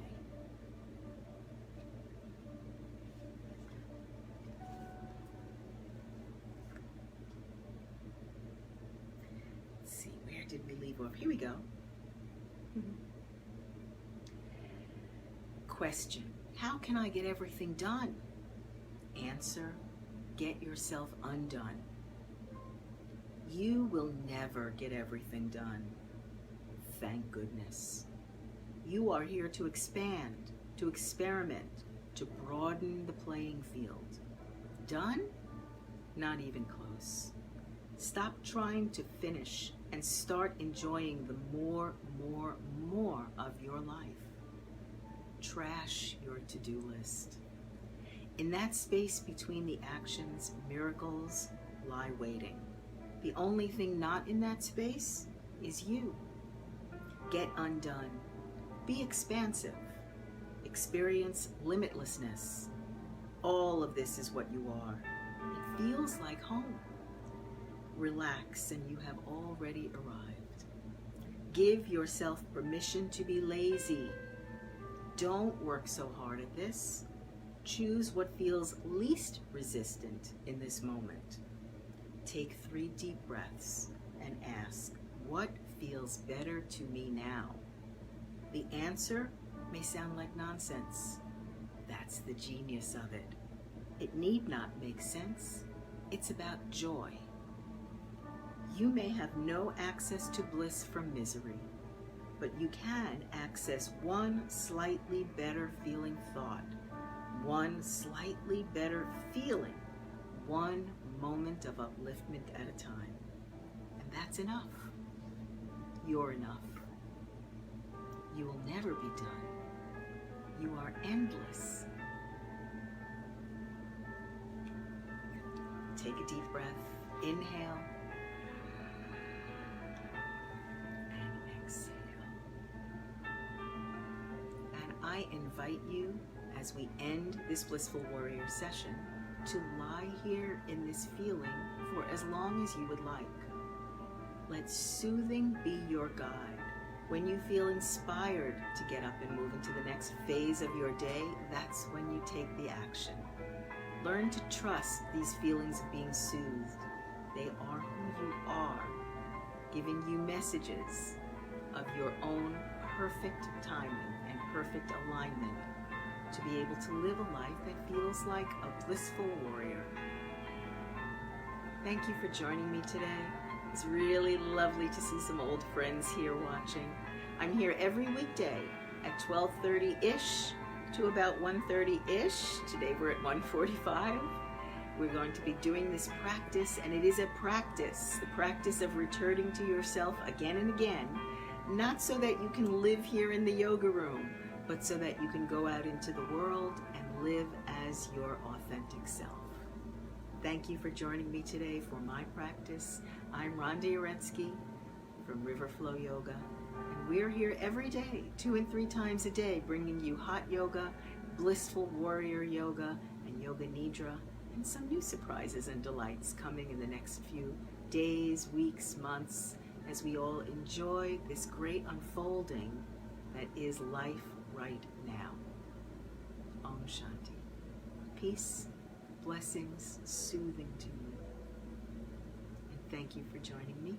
Let's see, where did we leave off? Here we go. Question: how can I get everything done? Answer: get yourself undone. You will never get everything done. Thank goodness. You are here to expand, to experiment, to broaden the playing field. Done? Not even close. Stop trying to finish and start enjoying the more of your life. Trash your to-do list. In that space between the actions, miracles lie waiting. The only thing not in that space is you. Get undone. Be expansive. Experience limitlessness. All of this is what you are. It feels like home. Relax, and you have already arrived. Give yourself permission to be lazy. Don't work so hard at this. Choose what feels least resistant in this moment. Take 3 deep breaths and ask, what feels better to me now? The answer may sound like nonsense. That's the genius of it. It need not make sense. It's about joy. You may have no access to bliss from misery, but you can access one slightly better feeling thought, one slightly better feeling, one moment of upliftment at a time. And that's enough. You're enough. You will never be done. You are endless. Take a deep breath. Inhale. And exhale. And I invite you, as we end this Blissful Warrior session, to lie here in this feeling for as long as you would like. Let soothing be your guide. When you feel inspired to get up and move into the next phase of your day, that's when you take the action. Learn to trust these feelings of being soothed. They are who you are, giving you messages of your own perfect timing and perfect alignment to be able to live a life that feels like a blissful warrior. Thank you for joining me today. It's really lovely to see some old friends here watching. I'm here every weekday at 12:30-ish to about 1:30-ish. Today we're at 1:45. We're going to be doing this practice, and it is a practice, the practice of returning to yourself again and again, not so that you can live here in the yoga room, but so that you can go out into the world and live as your authentic self. Thank you for joining me today for my practice. I'm Rhonda Uretsky from Riverflow Yoga, and we're here every day, 2 and 3 times a day, bringing you hot yoga, blissful warrior yoga, and yoga nidra, and some new surprises and delights coming in the next few days, weeks, months, as we all enjoy this great unfolding that is life right now. Om Shanti. Peace, blessings, soothing to you. And thank you for joining me.